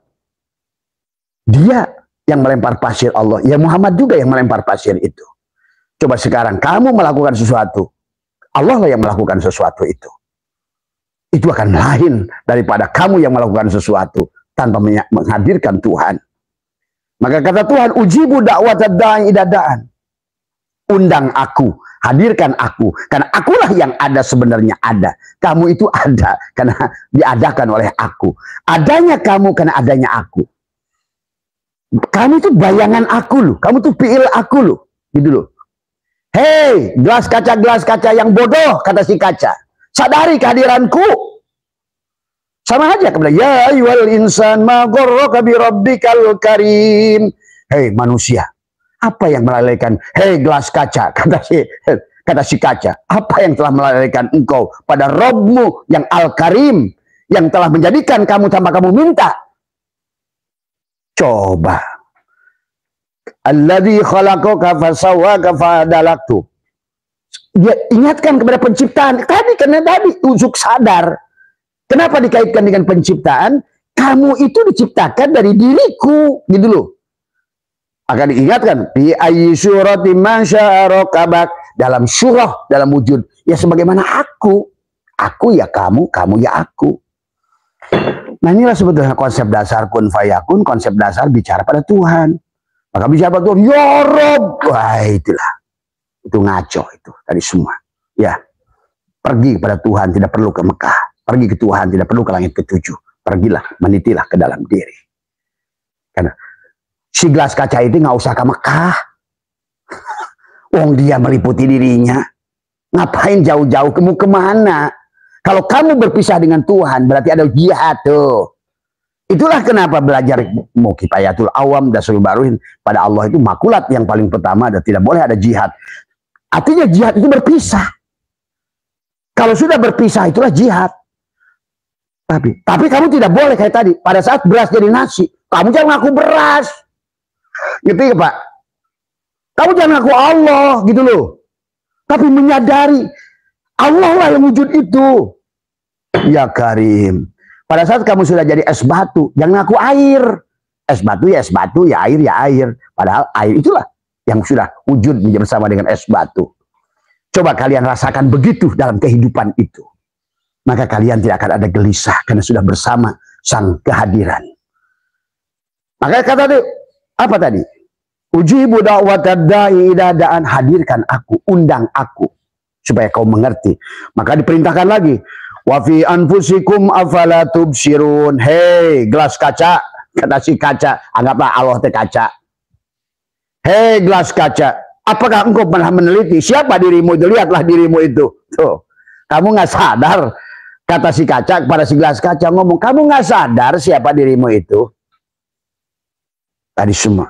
Speaker 1: Dia yang melempar pasir Allah. Ya Muhammad juga yang melempar pasir itu. Coba sekarang kamu melakukan sesuatu. Allah lah yang melakukan sesuatu itu. Itu akan lain daripada kamu yang melakukan sesuatu tanpa menghadirkan Tuhan. Maka kata Tuhan, ujibu da'wat da'i idza da'an. Undang aku, hadirkan aku, karena akulah yang ada sebenarnya ada. Kamu itu ada karena diadakan oleh aku. Adanya kamu karena adanya aku. Kamu itu bayangan aku loh, kamu tuh fiil aku loh, gitu loh. Hei, gelas kaca yang bodoh, kata si kaca. Sadari kehadiranku. Sama aja kepada ya ayyuhal insan ma gharraka bi rabbikal karim. Hei manusia, apa yang melalaikan? Hei gelas kaca, kata si kaca, apa yang telah melalaikan engkau pada Rabbmu yang Al-Karim, yang telah menjadikan kamu tanpa kamu minta? Coba. Alladzi khalaqaka fasawwaka fa'adalaktu. Dia ingatkan kepada penciptaan. Karena tadi ujuk sadar. Kenapa dikaitkan dengan penciptaan? Kamu itu diciptakan dari diriku, gitu loh. Akan diingatkan fi ayyi suratin ma syaa rakabak, dalam surah, dalam wujud ya sebagaimana aku ya kamu ya aku. Nah inilah sebetulnya konsep dasar kun fayakun, konsep dasar bicara pada Tuhan. Maka bicara pada Tuhan, ya Rob, wah itulah, itu ngaco itu tadi semua. Ya, pergi kepada Tuhan, tidak perlu ke Mekah. Pergi ke Tuhan, tidak perlu ke langit ketujuh. Pergilah, menitilah ke dalam diri. Karena si gelas kaca itu nggak usah ke Mekah. Wong dia meliputi dirinya. Ngapain jauh-jauh, kamu kemana? Kalau kamu berpisah dengan Tuhan, berarti ada jihad tuh. Itulah kenapa belajar Kifayatul Awam, Dasul Baruhin pada Allah itu makulat yang paling pertama, dan tidak boleh ada jihad. Artinya jihad itu berpisah. Kalau sudah berpisah itulah jihad. Tapi kamu tidak boleh kayak tadi. Pada saat beras jadi nasi, kamu jangan ngaku beras. Gitu ya Pak. Kamu jangan ngaku Allah gitu loh. Tapi menyadari Allah lah yang wujud itu. Ya Karim. Pada saat kamu sudah jadi es batu, jangan ngaku air. Es batu, ya air ya air. Padahal air itulah yang sudah wujud bersama dengan es batu. Coba kalian rasakan begitu dalam kehidupan itu. Maka kalian tidak akan ada gelisah karena sudah bersama sang kehadiran. Maka kata dia, apa tadi? Ujibu da'watad da'i idza da'an, hadirkan aku, undang aku supaya kau mengerti. Maka diperintahkan lagi, Wa fi anfusikum afala tubsirun. Hei gelas kaca, kata si kaca, anggaplah Allah teh kaca. Hei gelas kaca, apakah engkau pernah meneliti siapa dirimu itu? Lihatlah dirimu itu. Tuh, kamu nggak sadar, kata si kaca kepada si gelas kaca ngomong, kamu nggak sadar siapa dirimu itu? Tadi semua.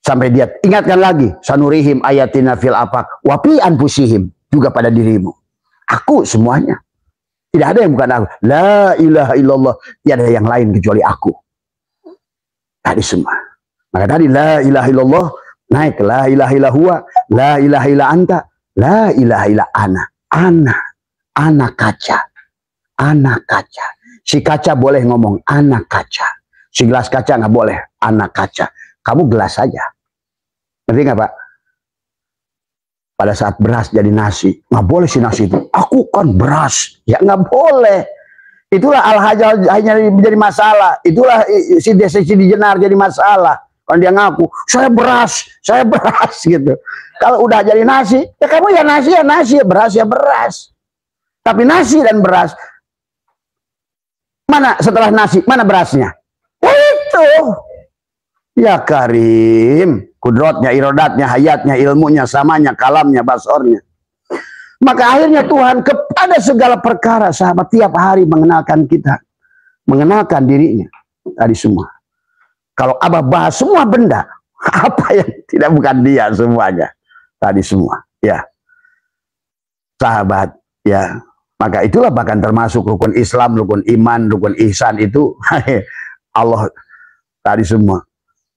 Speaker 1: Sampai dia ingatkan lagi, sanurihim ayatina fil afaq wa fi anfusihim, juga pada dirimu. Aku semuanya. Tidak ada yang bukan aku. La ilaha illallah, tiada yang lain kecuali aku. Tadi semua. Maka tadi la ilaha illallah naik la ilaha illa huwa, la ilaha illa anta, la ilaha illa ana. Ana kaca. Ana kaca. Si kaca boleh ngomong anak kaca. Si gelas kaca nggak boleh anak kaca. Kamu gelas saja. Ngerti nggak Pak? Pada saat beras jadi nasi, nggak boleh si nasi itu. Aku kan beras, ya nggak boleh. Itulah al-hajal hanya menjadi masalah. Itulah si Dijenar jadi masalah. Kalau dia ngaku, saya beras gitu. Kalau udah jadi nasi, ya kamu ya nasi, beras ya beras. Tapi nasi dan beras, mana setelah nasi, mana berasnya? Itu. Ya Karim, kudrotnya, irodatnya, hayatnya, ilmunya, samanya, kalamnya, basornya. Maka akhirnya Tuhan kepada segala perkara, sahabat, tiap hari mengenalkan kita. Mengenalkan dirinya. Tadi semua. Kalau Abah bahas semua benda, apa yang tidak bukan dia semuanya. Tadi semua. Ya. Sahabat, ya. Maka itulah bahkan termasuk rukun Islam, rukun iman, rukun ihsan itu. Allah tadi semua.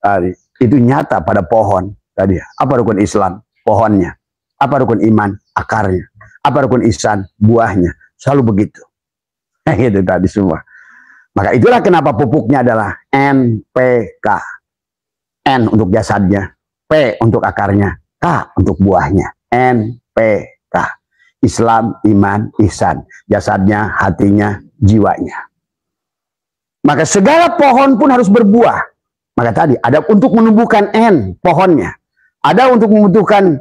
Speaker 1: Tadi itu nyata pada pohon tadi. Apa rukun Islam? Pohonnya. Apa rukun iman? Akarnya. Apa rukun ihsan? Buahnya. Selalu begitu. Itu tadi semua. Maka itulah kenapa pupuknya adalah NPK. N untuk jasadnya, P untuk akarnya, K untuk buahnya. NPK. Islam, iman, ihsan. Jasadnya, hatinya, jiwanya. Maka segala pohon pun harus berbuah. Maka tadi ada untuk menumbuhkan N pohonnya, ada untuk membutuhkan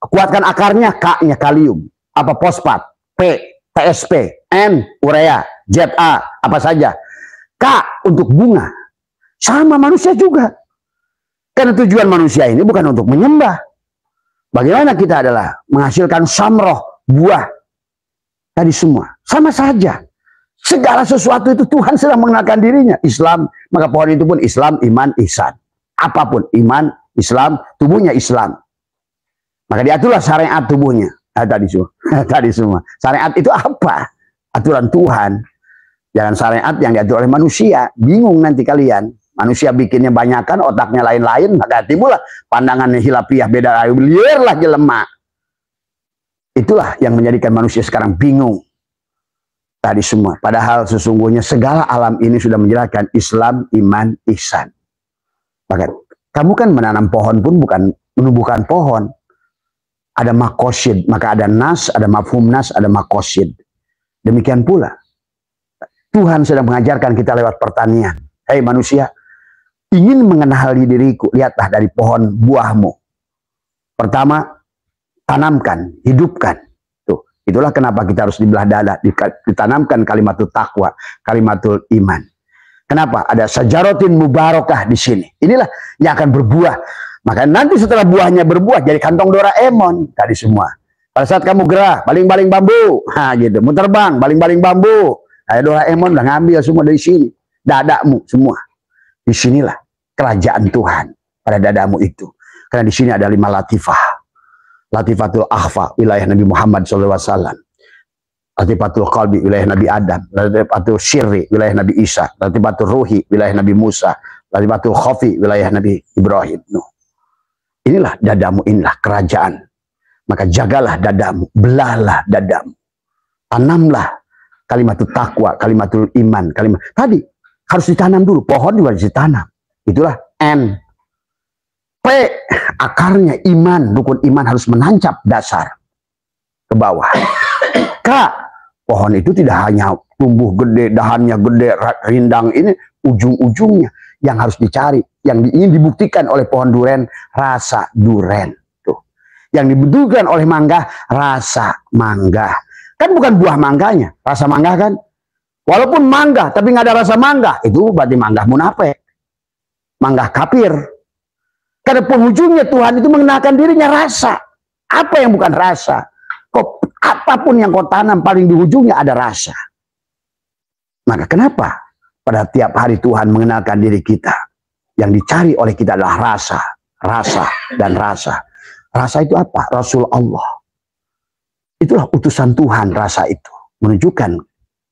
Speaker 1: kuatkan akarnya, K-nya kalium, apa fosfat, P TSP, N urea, ZA apa saja, K untuk bunga. Sama manusia juga. Karena tujuan manusia ini bukan untuk menyembah. Bagaimana kita adalah menghasilkan samroh, buah. Tadi semua sama saja. Segala sesuatu itu Tuhan sedang mengenalkan dirinya. Islam, maka pohon itu pun Islam, iman, ihsan. Apapun, iman, Islam, tubuhnya Islam. Maka diaturlah syariat tubuhnya. Tadi semua. Tadi semua. Syariat itu apa? Aturan Tuhan. Jangan syariat yang diatur oleh manusia. Bingung nanti kalian. Manusia bikinnya banyakan, otaknya lain-lain, maka timbullah pandangannya hilafiyah, beda, liarlah jelema. Itulah yang menjadikan manusia sekarang bingung. Tadi semua. Padahal sesungguhnya segala alam ini sudah menjelaskan Islam, iman, ihsan. Maka kamu kan menanam pohon pun bukan menumbuhkan pohon. Ada makosid, maka ada nas, ada mafhum nas, ada makosid. Demikian pula Tuhan sedang mengajarkan kita lewat pertanian. Hei manusia, ingin mengenali diriku, lihatlah dari pohon buahmu. Pertama, tanamkan, hidupkan. Itulah kenapa kita harus dibelah dada, ditanamkan kalimatul takwa, kalimatul iman. Kenapa? Ada sajarotin mubarakah di sini. Inilah yang akan berbuah. Maka nanti setelah buahnya berbuah jadi kantong Doraemon tadi semua. Pada saat kamu gerah, baling-baling bambu, nah gitu, mau terbang, baling-baling bambu. Ada Doraemon udah ngambil semua dari sini, dadamu semua. Di sinilah kerajaan Tuhan pada dadamu itu. Karena di sini ada 5 latifah. Latifatul akhfa, wilayah Nabi Muhammad SAW. Latifatul qalbi, wilayah Nabi Adam. Latifatul syirri, wilayah Nabi Isa. Latifatul ruhi, wilayah Nabi Musa. Latifatul khafi, wilayah Nabi Ibrahim. Inilah dadamu, inilah kerajaan. Maka jagalah dadamu, belahlah dadamu. Tanamlah kalimatul takwa, kalimatul iman. Tadi harus ditanam dulu, pohon juga harus ditanam. Itulah N. P, akarnya iman, rukun iman harus menancap dasar ke bawah. K, pohon itu tidak hanya tumbuh gede, dahannya gede, rindang ini, ujung-ujungnya yang harus dicari, yang ingin dibuktikan oleh pohon duren, rasa duren. Tuh. Yang dibutuhkan oleh mangga, rasa mangga. Kan bukan buah mangganya, rasa mangga kan. Walaupun mangga, tapi nggak ada rasa mangga, itu berarti mangga munafik, mangga kafir. Karena penghujungnya Tuhan itu mengenalkan dirinya rasa. Apa yang bukan rasa? Apapun yang kau tanam, paling di ujungnya ada rasa. Maka kenapa pada tiap hari Tuhan mengenalkan diri kita? Yang dicari oleh kita adalah rasa, rasa, dan rasa. Rasa itu apa? Rasul Allah. Itulah utusan Tuhan, rasa itu. Menunjukkan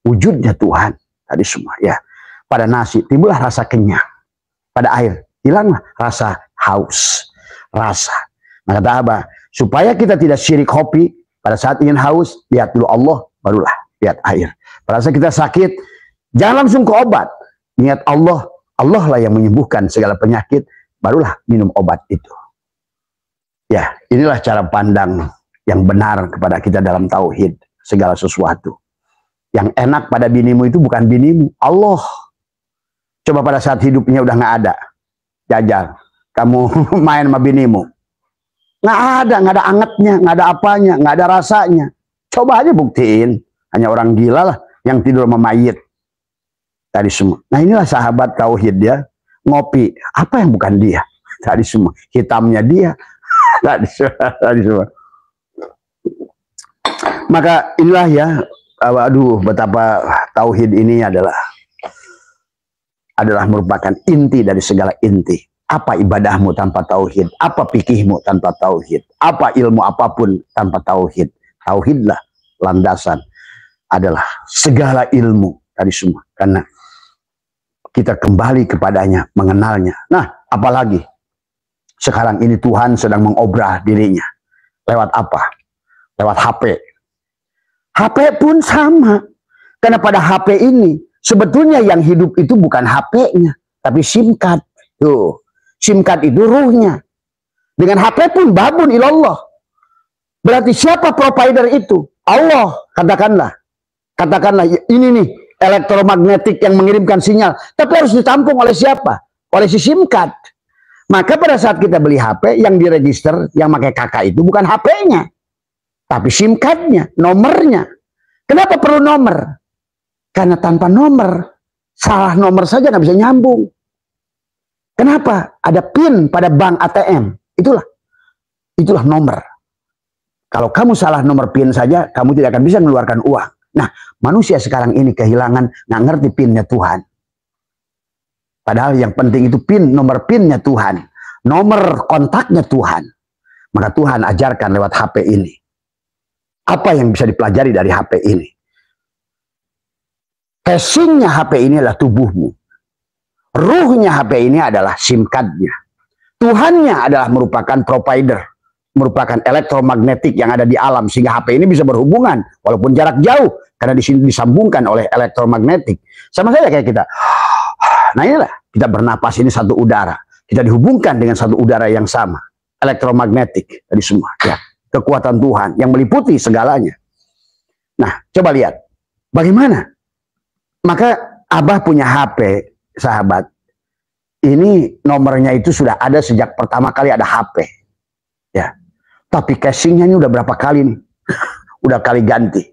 Speaker 1: wujudnya Tuhan tadi semua ya. Pada nasi timbullah rasa kenyang. Pada air hilanglah rasa haus. Rasa. Maka kata Abah, supaya kita tidak syirik kopi, pada saat ingin haus, lihat dulu Allah, barulah lihat air. Pada saat kita sakit, jangan langsung ke obat. Niat Allah, Allah lah yang menyembuhkan segala penyakit, barulah minum obat itu. Ya, inilah cara pandang yang benar kepada kita dalam tauhid segala sesuatu. Yang enak pada binimu itu bukan binimu, Allah. Coba pada saat hidupnya udah nggak ada, jajal, kamu main sama binimu, nggak ada angetnya, nggak ada apanya, nggak ada rasanya. Coba aja buktiin, hanya orang gila lah yang tidur sama mayit tadi semua. Nah inilah sahabat tauhid ya, ngopi, apa yang bukan dia tadi semua, hitamnya dia tadi semua. Maka inilah ya, aduh betapa tauhid ini adalah merupakan inti dari segala inti. Apa ibadahmu tanpa tauhid? Apa fikihmu tanpa tauhid? Apa ilmu apapun tanpa tauhid? Tauhidlah landasan, adalah segala ilmu tadi semua. Karena kita kembali kepadanya, mengenalnya. Nah, apalagi sekarang ini Tuhan sedang mengobrah dirinya. Lewat apa? Lewat HP. HP pun sama. Karena pada HP ini, sebetulnya yang hidup itu bukan HP-nya, tapi SIM card. Tuh, SIM card itu ruhnya. Dengan HP pun babun ilallah. Berarti siapa provider itu? Allah, katakanlah. Katakanlah, ini nih, elektromagnetik yang mengirimkan sinyal. Tapi harus ditampung oleh siapa? Oleh si SIM card. Maka pada saat kita beli HP, yang diregister, yang pakai kakak itu bukan HP-nya. Tapi SIM card-nya, nomornya. Kenapa perlu nomor? Karena tanpa nomor, salah nomor saja nggak bisa nyambung. Kenapa? Ada PIN pada bank ATM. Itulah nomor. Kalau kamu salah nomor PIN saja, kamu tidak akan bisa mengeluarkan uang. Nah, manusia sekarang ini kehilangan, nggak ngerti PIN-nya Tuhan. Padahal yang penting itu PIN, nomor PIN-nya Tuhan. Nomor kontaknya Tuhan. Maka Tuhan ajarkan lewat HP ini. Apa yang bisa dipelajari dari HP ini? Casingnya HP ini adalah tubuhmu. Ruhnya HP ini adalah SIM card-nya. Tuhannya adalah merupakan provider. Merupakan elektromagnetik yang ada di alam. Sehingga HP ini bisa berhubungan. Walaupun jarak jauh. Karena di sini disambungkan oleh elektromagnetik. Sama saja kayak kita. Nah inilah. Kita bernapas ini satu udara. Kita dihubungkan dengan satu udara yang sama. Elektromagnetik. Tadi semua. Ya. Kekuatan Tuhan yang meliputi segalanya. Nah, coba lihat. Bagaimana? Maka Abah punya HP, sahabat. Ini nomornya itu sudah ada sejak pertama kali ada HP. Ya. Tapi casingnya ini udah berapa kali nih? Udah kali ganti.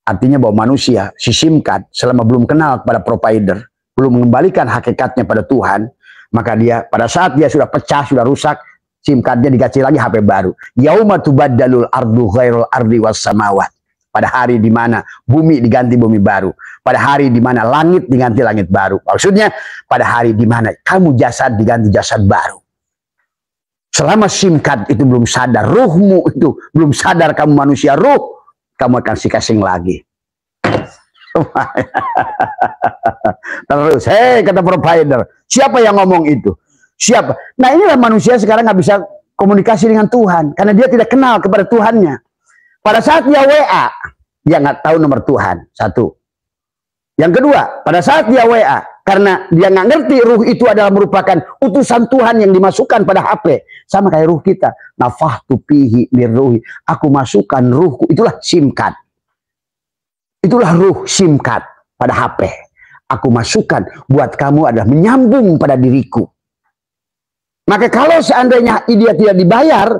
Speaker 1: Artinya bahwa manusia, si SIM card, selama belum kenal kepada provider, belum mengembalikan hakikatnya pada Tuhan, maka dia pada saat dia sudah pecah, sudah rusak, SIM card-nya dikasih lagi HP baru. Yauma tubaddalul ardu ghairul ardi was samawat. Pada hari di mana bumi diganti bumi baru. Pada hari di mana langit diganti langit baru. Maksudnya pada hari di mana kamu jasad diganti jasad baru. Selama SIM card itu belum sadar, ruhmu itu belum sadar kamu manusia ruh, kamu akan casing lagi. Terus, kata provider, siapa yang ngomong itu? Siapa? Nah inilah manusia sekarang nggak bisa komunikasi dengan Tuhan. Karena dia tidak kenal kepada Tuhannya. Pada saat dia WA, dia nggak tahu nomor Tuhan. Satu. Yang kedua, pada saat dia WA, karena dia nggak ngerti ruh itu adalah merupakan utusan Tuhan yang dimasukkan pada HP. Sama kayak ruh kita. Nafahtu fihi mirruhi. Aku masukkan ruhku. Itulah SIM card. Itulah ruh SIM card pada HP. Aku masukkan buat kamu adalah menyambung pada diriku. Maka kalau seandainya dia tidak dibayar,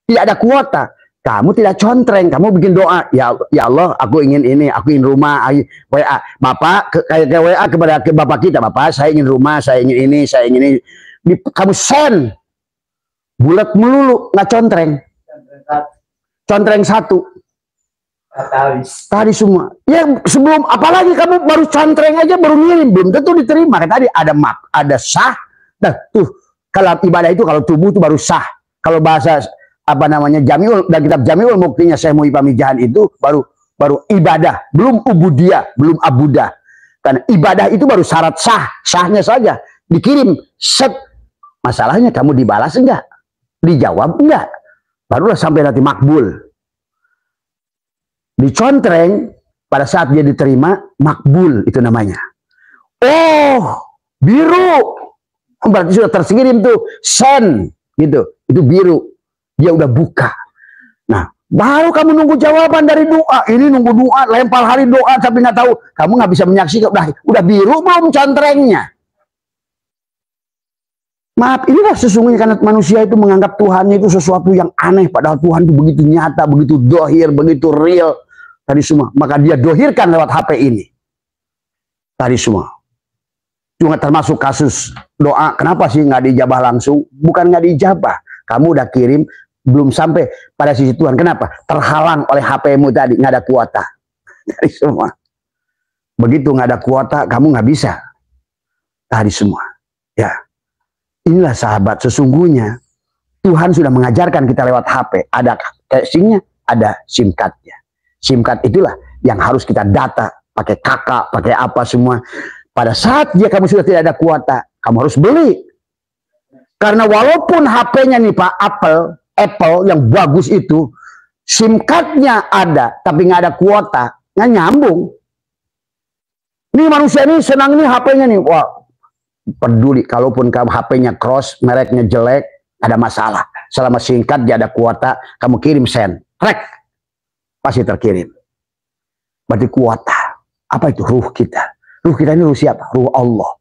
Speaker 1: tidak ada kuota, Kamu tidak contreng, kamu bikin doa, ya Allah, aku ingin ini, aku ingin rumah, WA, Bapak, kayak WA kepada Bapak kita, Bapak, saya ingin rumah, saya ingin ini, saya ingin ini. Kamu send, bulat melulu, nggak contreng. Contreng satu. Tadi semua. Ya sebelum, apalagi kamu baru contreng aja, baru ngirim, belum tentu diterima. Tadi ada sah, nah tuh, kalau ibadah itu, kalau tubuh itu baru sah. Kalau bahasa apa namanya Jamiul dan kitab Jamiul Muktinya Syekh Muhyi Pamijahan itu baru ibadah, belum ubudiyah, belum abudah. Karena ibadah itu baru syarat sah, sahnya saja dikirim set. Masalahnya kamu dibalas enggak, dijawab enggak, barulah sampai nanti makbul. Dicontreng pada saat dia diterima, makbul itu namanya. Oh, biru, berarti sudah terkirim tuh send gitu, itu biru. Dia udah buka. Nah, baru kamu nunggu jawaban dari doa. Ini nunggu doa, lempar hari doa tapi nggak tahu. Kamu nggak bisa menyaksikan. Udah biru belum contrengnya. Maaf, inilah sesungguhnya karena manusia itu menganggap Tuhannya itu sesuatu yang aneh. Padahal Tuhan itu begitu nyata, begitu dohir, begitu real. Tadi semua. Maka dia dohirkan lewat HP ini. Tadi semua. Juga termasuk kasus doa. Kenapa sih nggak dijabah langsung? Bukan nggak dijabah. Kamu udah kirim, belum sampai pada sisi Tuhan. Kenapa? Terhalang oleh HP-mu tadi, nggak ada kuota. Dari semua. Begitu nggak ada kuota, kamu nggak bisa. Tadi semua. Ya, inilah sahabat, sesungguhnya Tuhan sudah mengajarkan kita lewat HP. Ada casingnya, ada SIM cardnya. SIM card itulah yang harus kita data, pakai kakak, pakai apa semua. Pada saat kamu sudah tidak ada kuota, kamu harus beli. Karena walaupun HP-nya nih Pak, Apple yang bagus itu, SIM card-nya ada, tapi nggak ada kuota, nggak nyambung. Ini manusia ini senang nih HP-nya nih, wah peduli. Kalaupun kamu HP-nya cross, mereknya jelek, ada masalah. Selama SIM card dia ada kuota, kamu kirim send, rek, pasti terkirim. Berarti kuota. Apa itu? Ruh kita. Ruh kita ini ruh siapa? Ruh Allah.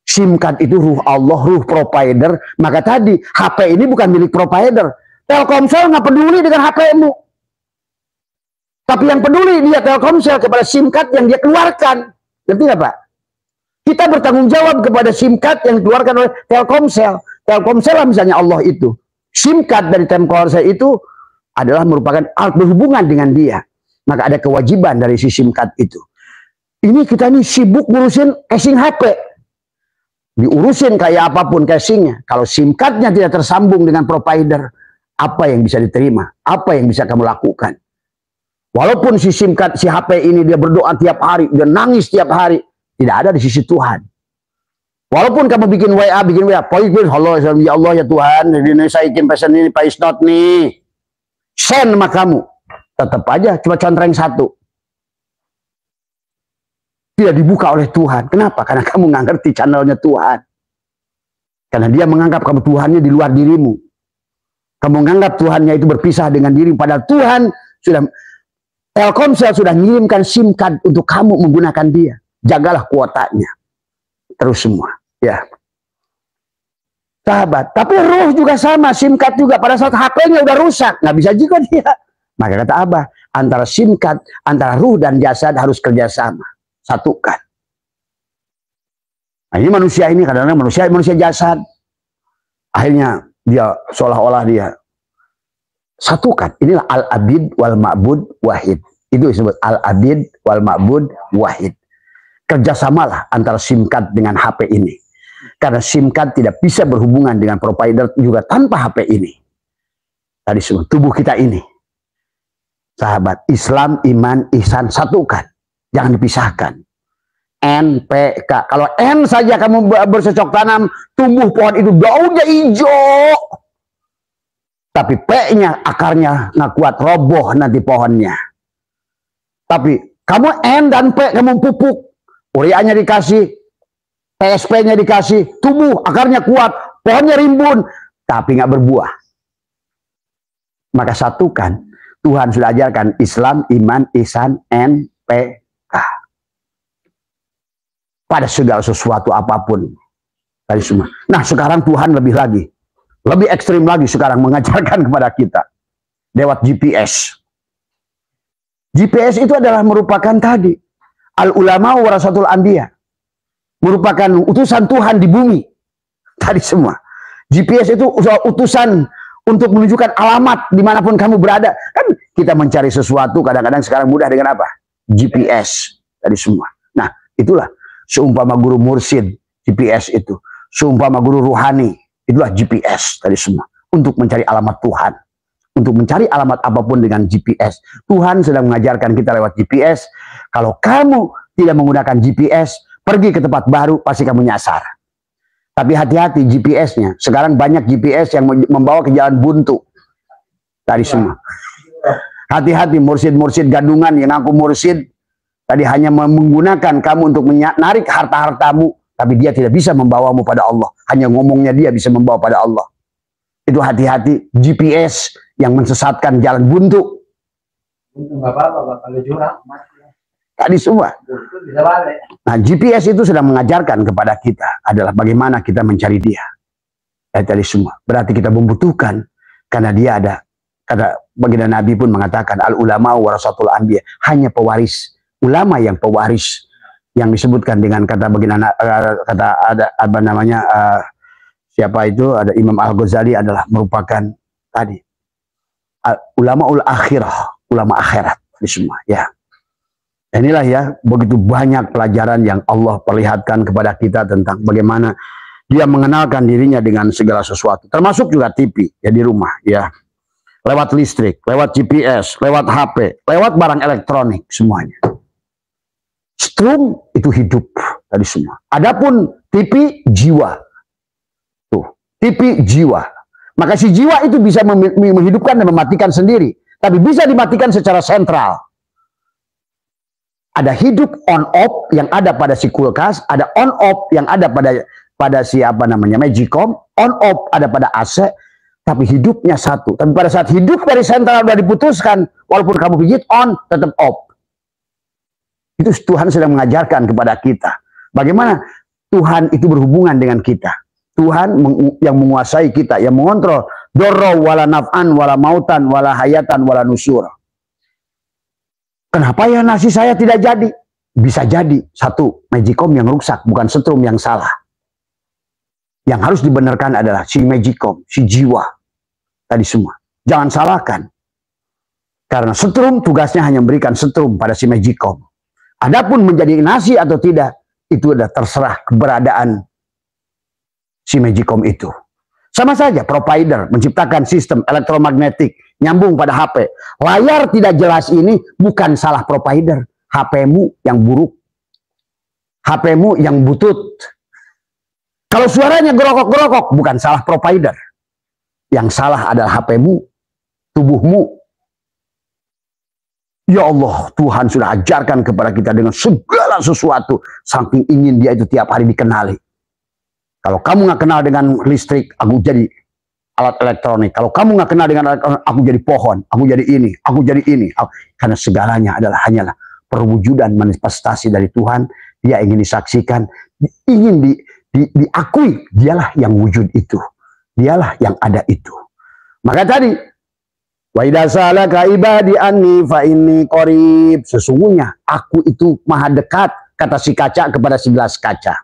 Speaker 1: SIM card itu ruh Allah, ruh provider. Maka tadi HP ini bukan milik provider. Telkomsel nggak peduli dengan HP-mu. Tapi yang peduli dia Telkomsel kepada SIM card yang dia keluarkan. Ngerti nggak Pak? Kita bertanggung jawab kepada SIM card yang dikeluarkan oleh Telkomsel. Telkomsel lah misalnya Allah itu. SIM card dari Telkomsel itu adalah merupakan alat berhubungan dengan dia. Maka ada kewajiban dari si SIM card itu. Ini kita nih sibuk ngurusin casing HP. Diurusin kayak apapun casingnya. Kalau SIM cardnya tidak tersambung dengan provider, apa yang bisa diterima? Apa yang bisa kamu lakukan? Walaupun si SIM card, si HP ini dia berdoa tiap hari, dia nangis tiap hari, tidak ada di sisi Tuhan. Walaupun kamu bikin WA, halo ya Allah ya Tuhan, ini saya ingin pesan ini Pak Isnot nih, send sama kamu, tetap aja cuma contreng satu. Tidak dibuka oleh Tuhan. Kenapa? Karena kamu nggak ngerti channelnya Tuhan. Karena dia menganggap kamu Tuhannya di luar dirimu. Kamu menganggap Tuhannya itu berpisah dengan diri. Padahal Tuhan sudah, Telkomsel sudah mengirimkan SIM card untuk kamu menggunakan dia. Jagalah kuotanya. Terus semua. Ya. Sahabat. Tapi ruh juga sama. SIM card juga. Pada saat HP-nya udah rusak. Nggak bisa juga dia. Maka kata Abah. Antara SIM card, antara ruh dan jasad harus kerjasama. Satukan. Nah, ini manusia ini kadang-kadang manusia jasad. Akhirnya dia seolah-olah dia satukan. Inilah al-abid wal ma'bud wahid. Itu disebut al-abid wal ma'bud wahid. Kerjasamalah antara SIM card dengan HP ini. Karena SIM card tidak bisa berhubungan dengan provider juga tanpa HP ini. Tadi semua tubuh kita ini. Sahabat, Islam, iman, ihsan, satukan. Jangan dipisahkan. NPK. Kalau N saja kamu bercocok tanam, tumbuh pohon itu daunnya hijau. Tapi P-nya, akarnya nggak kuat, roboh nanti pohonnya. Tapi kamu N dan P, kamu pupuk. Ureanya dikasih, TSP-nya dikasih, tumbuh, akarnya kuat, pohonnya rimbun, tapi nggak berbuah. Maka satukan. Tuhan sudah ajarkan Islam, iman, ihsan, NPK. Pada segala sesuatu apapun. Tadi semua. Nah sekarang Tuhan lebih lagi. Lebih ekstrim lagi sekarang mengajarkan kepada kita. lewat GPS. GPS itu adalah merupakan tadi al ulama warasatul anbiya, merupakan utusan Tuhan di bumi tadi semua. GPS itu utusan untuk menunjukkan alamat dimanapun kamu berada. Kan kita mencari sesuatu kadang-kadang sekarang mudah dengan apa? GPS tadi semua. Nah, itulah seumpama guru mursyid, GPS itu. Seumpama guru ruhani, itulah GPS tadi semua. Untuk mencari alamat Tuhan. Untuk mencari alamat apapun dengan GPS. Tuhan sedang mengajarkan kita lewat GPS. Kalau kamu tidak menggunakan GPS, pergi ke tempat baru, pasti kamu nyasar. Tapi hati-hati GPS-nya. Sekarang banyak GPS yang membawa ke jalan buntu. Tadi semua. Hati-hati mursyid-mursyid gadungan yang ngaku mursyid. Tadi hanya menggunakan kamu untuk menarik harta-hartamu. Tapi dia tidak bisa membawamu pada Allah. Hanya ngomongnya dia bisa membawa pada Allah. Itu hati-hati GPS yang mensesatkan jalan buntu.
Speaker 2: Nggak apa-apa, kalau jurang.
Speaker 1: Tadi semua. Nah, GPS itu sedang mengajarkan kepada kita adalah bagaimana kita mencari dia. Tadi semua. Berarti kita membutuhkan karena dia ada. Kata baginda Nabi pun mengatakan al ulama warasatul anbiya, hanya pewaris, ulama yang pewaris, yang disebutkan dengan kata baginda kata ada apa namanya siapa itu, ada Imam Al-Ghazali adalah merupakan tadi ulama ul akhirah, ulama akhirat di semua ya. Inilah ya, begitu banyak pelajaran yang Allah perlihatkan kepada kita tentang bagaimana dia mengenalkan dirinya dengan segala sesuatu. Termasuk juga TV ya di rumah ya. Lewat listrik, lewat GPS, lewat HP, lewat barang elektronik semuanya. Strum itu hidup tadi semua. Adapun TV jiwa. Tuh, TV jiwa. Maka si jiwa itu bisa menghidupkan dan mematikan sendiri. Tapi bisa dimatikan secara sentral. Ada hidup on off yang ada pada si kulkas, ada on off yang ada pada si apa namanya Magicom, on off ada pada AC, tapi hidupnya satu. Tapi pada saat hidup dari sentral sudah diputuskan, walaupun kamu pijit on, tetap off. Itu Tuhan sedang mengajarkan kepada kita bagaimana Tuhan itu berhubungan dengan kita. Tuhan yang menguasai kita, yang mengontrol dorro wala naf'an wala mautan wala hayatan wala nusur. Kenapa ya nasi saya tidak jadi? Bisa jadi, satu, Magicom yang rusak, bukan setrum yang salah. Yang harus dibenarkan adalah si Magicom, si jiwa. Tadi semua. Jangan salahkan. Karena setrum tugasnya hanya memberikan setrum pada si Magicom. Adapun menjadi nasi atau tidak, itu adalah terserah keberadaan si Magicom itu. Sama saja, provider menciptakan sistem elektromagnetik nyambung pada HP. Layar tidak jelas ini bukan salah provider. HP-mu yang buruk. HP-mu yang butut. Kalau suaranya gerokok-gerokok, bukan salah provider. Yang salah adalah HP-mu, tubuhmu. Ya Allah, Tuhan sudah ajarkan kepada kita dengan segala sesuatu. Saking ingin dia itu tiap hari dikenali. Kalau kamu nggak kenal dengan listrik, aku jadi alat elektronik. Kalau kamu nggak kenal dengan elektronik, aku jadi pohon, aku jadi ini, aku jadi ini. Karena segalanya adalah hanyalah perwujudan manifestasi dari Tuhan. Dia ingin disaksikan, ingin diakui. Dialah yang wujud itu. Dialah yang ada itu. Maka tadi, wa idza salaka ibadi anni fa inni qarib. Sesungguhnya aku itu maha dekat, kata si kaca kepada si gelas kaca.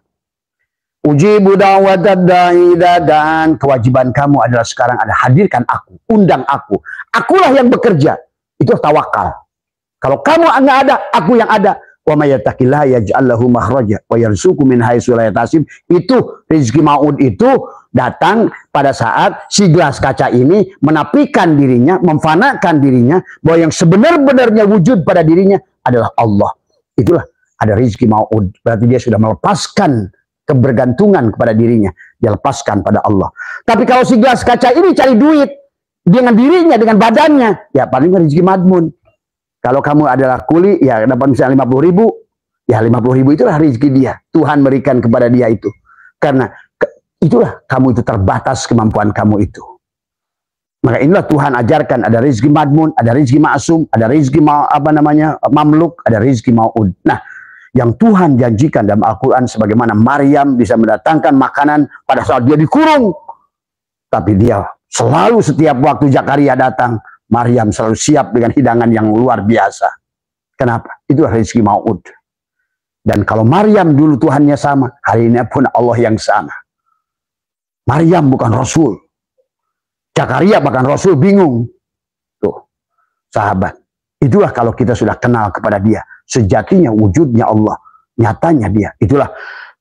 Speaker 1: Ujibu da'watad da'i dan kewajiban kamu adalah sekarang ada hadirkan aku, undang aku. Akulah yang bekerja. Itu tawakal. Kalau kamu nggak ada, aku yang ada. Wa may yattaqillaha yaj'al lahu makhraja wa yarzuqhu min haitsu la yahtasib. Itu rezeki maud itu datang pada saat si gelas kaca ini menapikan dirinya, memfanakan dirinya bahwa yang sebenar-benarnya wujud pada dirinya adalah Allah. Itulah ada rezeki maud. Berarti dia sudah melepaskan kebergantungan kepada dirinya, dia lepaskan pada Allah. Tapi kalau si gelas kaca ini cari duit dengan dirinya, dengan badannya, ya paling rezeki madmun. Kalau kamu adalah kuli, ya dapat misalnya 50.000, ya 50.000 itulah rezeki dia. Tuhan berikan kepada dia itu. Karena itulah kamu itu terbatas kemampuan kamu itu. Maka inilah Tuhan ajarkan, ada rezeki madmun, ada rezeki ma'asum, ada rezeki mamluk, ada rezeki mau'ud. Nah, yang Tuhan janjikan dalam Al-Quran sebagaimana Maryam bisa mendatangkan makanan pada saat dia dikurung. Tapi dia selalu setiap waktu Zakaria datang, Maryam selalu siap dengan hidangan yang luar biasa. Kenapa? Itu rezeki Maud. Dan kalau Maryam dulu Tuhannya sama, hari ini pun Allah yang sama. Maryam bukan Rasul. Zakaria bahkan Rasul bingung. Tuh, sahabat. Itulah kalau kita sudah kenal kepada dia. Sejatinya wujudnya Allah. Nyatanya dia. Itulah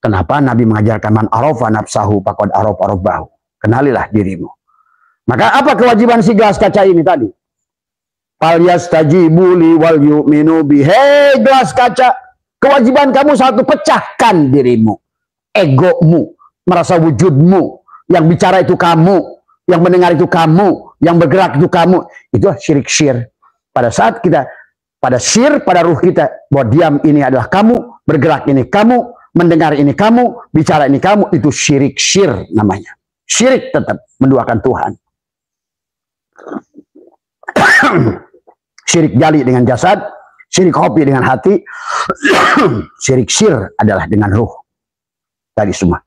Speaker 1: kenapa Nabi mengajarkan man arafa nafsahu faqad arafa rabbahu. Kenalilah dirimu. Maka apa kewajiban si gelas kaca ini tadi? Falyastajibu li wal yu'minu bi. Hei gelas kaca, kewajiban kamu satu, pecahkan dirimu. Egomu, merasa wujudmu. Yang bicara itu kamu, yang mendengar itu kamu, yang bergerak itu kamu. Itu syirik syir. Pada saat kita pada syir, pada ruh kita bahwa diam ini adalah kamu, bergerak ini kamu, mendengar ini kamu, bicara ini kamu, itu syirik syir namanya. Syirik tetap menduakan Tuhan. Syirik jali dengan jasad, syirik hobi dengan hati, syirik syir adalah dengan ruh. Tadi semua.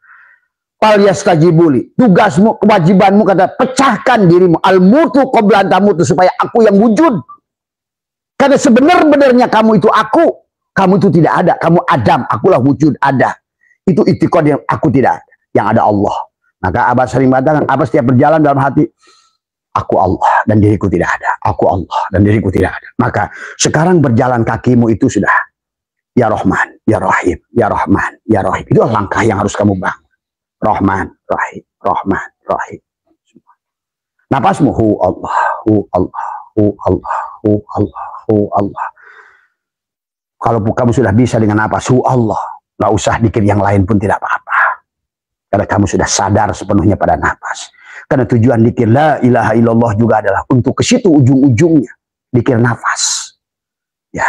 Speaker 1: Falyastajibuli, tugasmu, kewajibanmu, kata pecahkan dirimu, al-mutu qabla an tamutu, supaya aku yang wujud. Karena sebenar-benarnya kamu itu aku, kamu itu tidak ada, kamu Adam, akulah wujud ada. Itu itikad yang aku tidak ada, yang ada Allah. Maka Abbas sering mengatakan, Abbas setiap berjalan dalam hati, aku Allah dan diriku tidak ada, aku Allah dan diriku tidak ada. Maka sekarang berjalan kakimu itu sudah, ya Rahman, ya Rahim, ya Rahman, ya Rahim. Itu langkah yang harus kamu bangun. Rahman, Rahim, Rahman, Rahim. Napasmu hu Allah, hu Allah, hu Allah, hu Allah, hu Allah. Kalau kamu sudah bisa dengan napas hu Allah, nggak usah dikir yang lain pun tidak apa-apa. Karena kamu sudah sadar sepenuhnya pada napas. Karena tujuan dikir la ilaha illallah juga adalah untuk ke situ ujung-ujungnya, dikir nafas. Ya.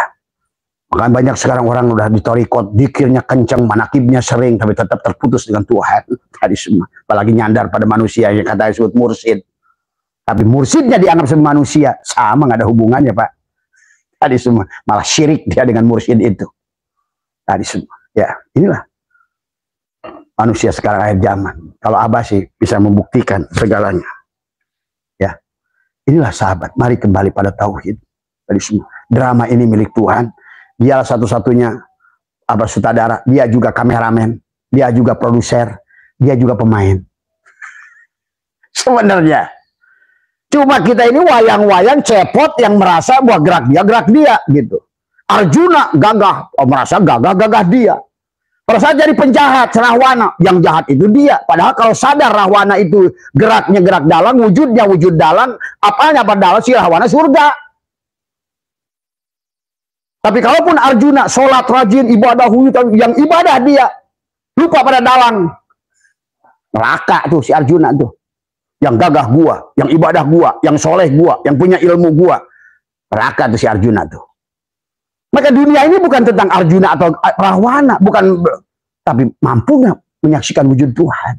Speaker 1: Makanya banyak sekarang orang udah ditorikot, dikirnya kencang, manakibnya sering, tapi tetap terputus dengan Tuhan. Tadi semua. Apalagi nyandar pada manusia yang katanya disebut mursid. Tapi mursidnya dianggap sebagai manusia. Sama, nggak ada hubungannya, Pak. Tadi semua. Malah syirik dia dengan mursid itu. Tadi semua. Ya, inilah manusia sekarang akhir zaman. Kalau Abah sih bisa membuktikan segalanya. Ya, inilah sahabat. Mari kembali pada tauhid. Tadi semua. Drama ini milik Tuhan. Dia satu-satunya Abah sutradara, dia juga kameramen, dia juga produser, dia juga pemain. Sebenarnya. Cuma kita ini wayang-wayang cepot yang merasa bahwa gerak dia gitu. Arjuna gagah, merasa gagah dia. Pada saat jadi penjahat, Rahwana, yang jahat itu dia. Padahal kalau sadar Rahwana itu geraknya gerak dalang, wujudnya wujud dalang, apanya apa dalang, si Rahwana surga. Tapi kalaupun Arjuna sholat rajin, ibadah yang ibadah dia, lupa pada dalang, neraka tuh si Arjuna tuh. Yang gagah gua, yang ibadah gua, yang soleh gua, yang punya ilmu gua, neraka tuh si Arjuna tuh. Maka dunia ini bukan tentang Arjuna atau Rahwana, bukan, tapi mampu nggak menyaksikan wujud Tuhan,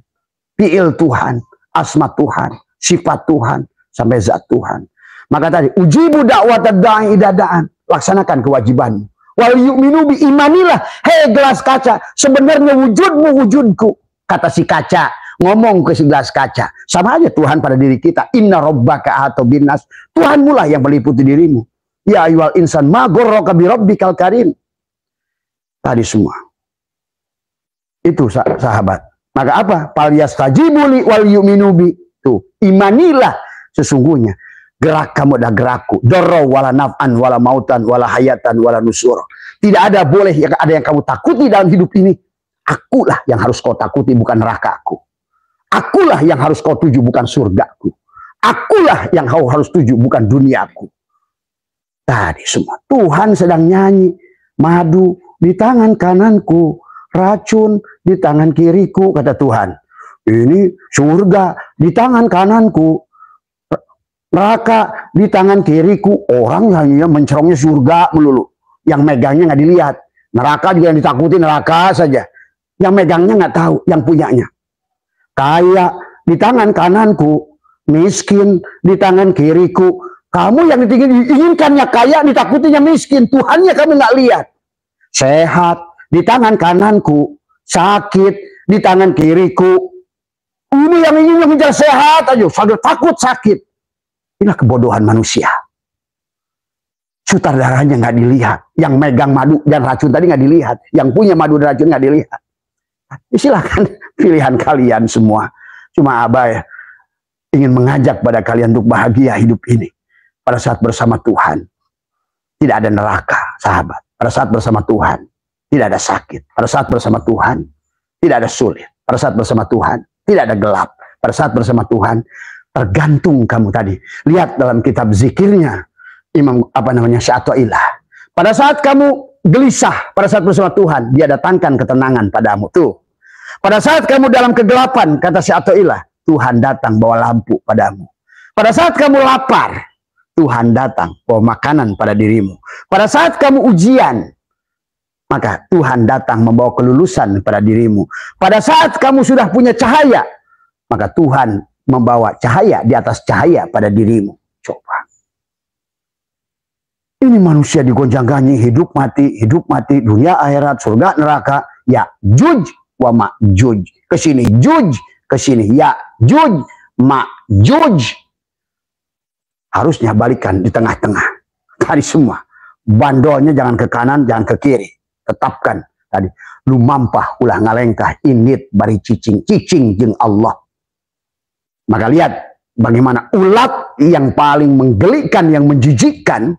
Speaker 1: fi'il Tuhan, asma Tuhan, sifat Tuhan, sampai zat Tuhan. Maka tadi ujibu dakwat da'i idadaan, laksanakan kewajibanmu. Wal yu'minu bi, imanilah. Hei gelas kaca, sebenarnya wujudmu wujudku. Kata si kaca, ngomong ke si gelas kaca. Sama aja Tuhan pada diri kita. Inna rabbaka atau binas. Tuhanmu lah yang meliputi dirimu. Ya ayyuhal insan ma ghurraka bi rabbikal karim. Tadi semua. Itu sahabat. Maka apa? Falyastajibu li wal yu'minu bi. Tuh, imanilah sesungguhnya. Gerak kamu adalah gerakku. Dorro wala naf'an wala mautan wala hayatan wala nusur. Tidak ada boleh yang ada yang kamu takuti dalam hidup ini. Akulah yang harus kau takuti, bukan nerakaku. Akulah yang harus kau tuju, bukan surgaku. Akulah yang kau harus tuju, bukan duniaku. Tadi semua. Tuhan sedang nyanyi. Madu di tangan kananku, racun di tangan kiriku, kata Tuhan. Ini surga di tangan kananku, neraka di tangan kiriku. Orang hanya mencerongnya surga melulu, yang megangnya nggak dilihat. Neraka juga yang ditakuti neraka saja, yang megangnya nggak tahu, yang punyanya. Kaya di tangan kananku, miskin di tangan kiriku. Kamu yang diinginkannya kaya, ditakutinya miskin. Tuhannya kamu nggak lihat. Sehat di tangan kananku, sakit di tangan kiriku. Ini yang ingin mengejar sehat aja, sambil takut sakit. Inilah kebodohan manusia. Sutradaranya nggak dilihat, yang megang madu dan racun tadi nggak dilihat, yang punya madu dan racun nggak dilihat. Silahkan pilihan kalian semua. Cuma Abah ingin mengajak pada kalian untuk bahagia hidup ini. Pada saat bersama Tuhan, tidak ada neraka, sahabat. Pada saat bersama Tuhan, tidak ada sakit. Pada saat bersama Tuhan, tidak ada sulit. Pada saat bersama Tuhan, tidak ada gelap. Pada saat bersama Tuhan, tergantung kamu tadi. Lihat dalam kitab zikirnya Imam Syatailah. Pada saat kamu gelisah, pada saat bersama Tuhan, dia datangkan ketenangan padamu. Tuh. Pada saat kamu dalam kegelapan, kata Syatailah, Tuhan datang bawa lampu padamu. Pada saat kamu lapar, Tuhan datang bawa makanan pada dirimu. Pada saat kamu ujian, maka Tuhan datang membawa kelulusan pada dirimu. Pada saat kamu sudah punya cahaya, maka Tuhan membawa cahaya di atas cahaya pada dirimu. Coba. Ini manusia digonjang-ganjing, hidup mati, dunia akhirat, surga neraka. Ya juj wa ma'juj. Kesini juj, kesini ya juj, ma'juj. Harusnya balikan di tengah-tengah. Tadi semua. Bandolnya jangan ke kanan, jangan ke kiri. Tetapkan tadi. Lu mampah ulah ngalengkah init bari cicing jeung Allah. Maka lihat bagaimana ulat yang paling menggelikan, yang menjijikkan,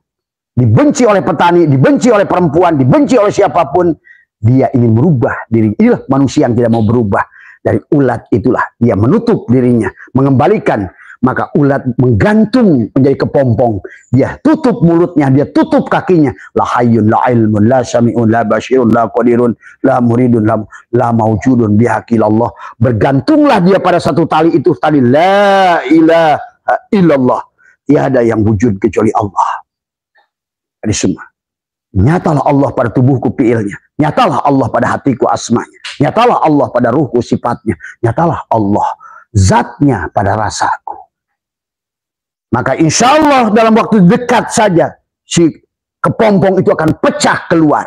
Speaker 1: dibenci oleh petani, dibenci oleh perempuan, dibenci oleh siapapun, dia ingin merubah diri. Inilah manusia yang tidak mau berubah. Dari ulat itulah dia menutup dirinya, mengembalikan. Maka ulat menggantung menjadi kepompong. Dia tutup mulutnya, dia tutup kakinya. La hayyun, la ilmun, la sami'un, la basyirun, la qadirun, la muridun, la mawjudun bihaqilallah. Bergantunglah dia pada satu tali itu tadi. La ilaha illallah. Tiada yang wujud kecuali Allah. Jadi semua. Nyatalah Allah pada tubuhku fiilnya. Nyatalah Allah pada hatiku asmanya. Nyatalah Allah pada ruhku sifatnya. Nyatalah Allah zatnya pada rasaku. Maka insya Allah dalam waktu dekat saja si kepompong itu akan pecah keluar.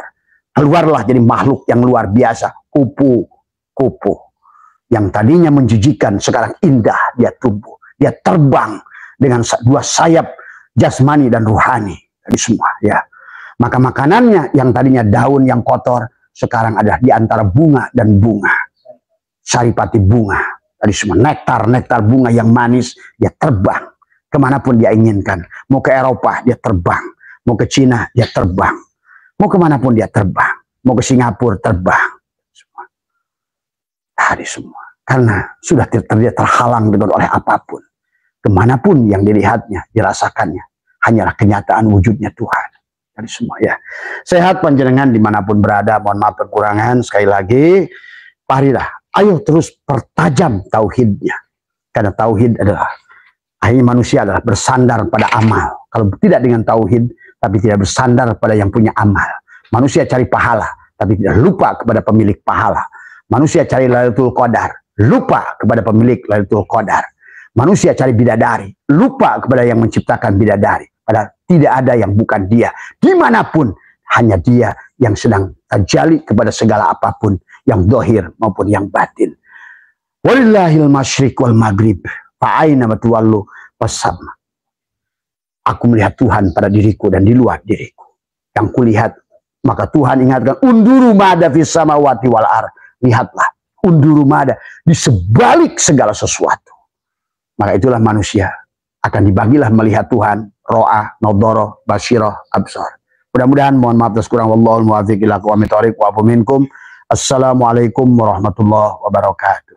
Speaker 1: Keluarlah jadi makhluk yang luar biasa. Kupu-kupu. Yang tadinya menjijikan sekarang indah. Dia tumbuh. Dia terbang dengan dua sayap jasmani dan ruhani. Jadi semua ya. Maka makanannya yang tadinya daun yang kotor sekarang ada di antara bunga dan bunga. Saripati bunga. Tadi semua nektar bunga yang manis. Dia terbang kemanapun dia inginkan. Mau ke Eropa dia terbang. Mau ke Cina dia terbang. Mau kemanapun dia terbang. Mau ke Singapura terbang. Semua. Tadi semua. Karena sudah terhalang dengan oleh apapun. Kemanapun yang dilihatnya, dirasakannya. Hanyalah kenyataan wujudnya Tuhan. Tadi semua ya. Sehat panjenengan dimanapun berada. Mohon maaf kekurangan. Sekali lagi. Marilah. Ayo terus pertajam tauhidnya. Karena tauhid adalah akhirnya manusia adalah bersandar pada amal. Kalau tidak dengan tauhid, tapi tidak bersandar pada yang punya amal. Manusia cari pahala, tapi tidak lupa kepada pemilik pahala. Manusia cari Lailatul Qadar, lupa kepada pemilik Lailatul Qadar. Manusia cari bidadari, lupa kepada yang menciptakan bidadari. Padahal tidak ada yang bukan dia. Dimanapun, hanya dia yang sedang terjali kepada segala apapun. Yang dohir maupun yang batin. Walillahil masyriq wal maghrib. Fa'aina matuwallu wasama. Aku melihat Tuhan pada diriku dan di luar diriku. Yang kulihat, maka Tuhan ingatkan, unduru mada fis samawati wal ar. Lihatlah, unduru mada di sebalik segala sesuatu. Maka itulah manusia akan dibagilah melihat Tuhan. Ro'a, nodoro, basyirah, absar. Mudah-mudahan mohon maaf atas kurang. Wallahul muwaffiq ila aqwamit thoriq wa afu minkum. Assalamualaikum warahmatullahi wabarakatuh.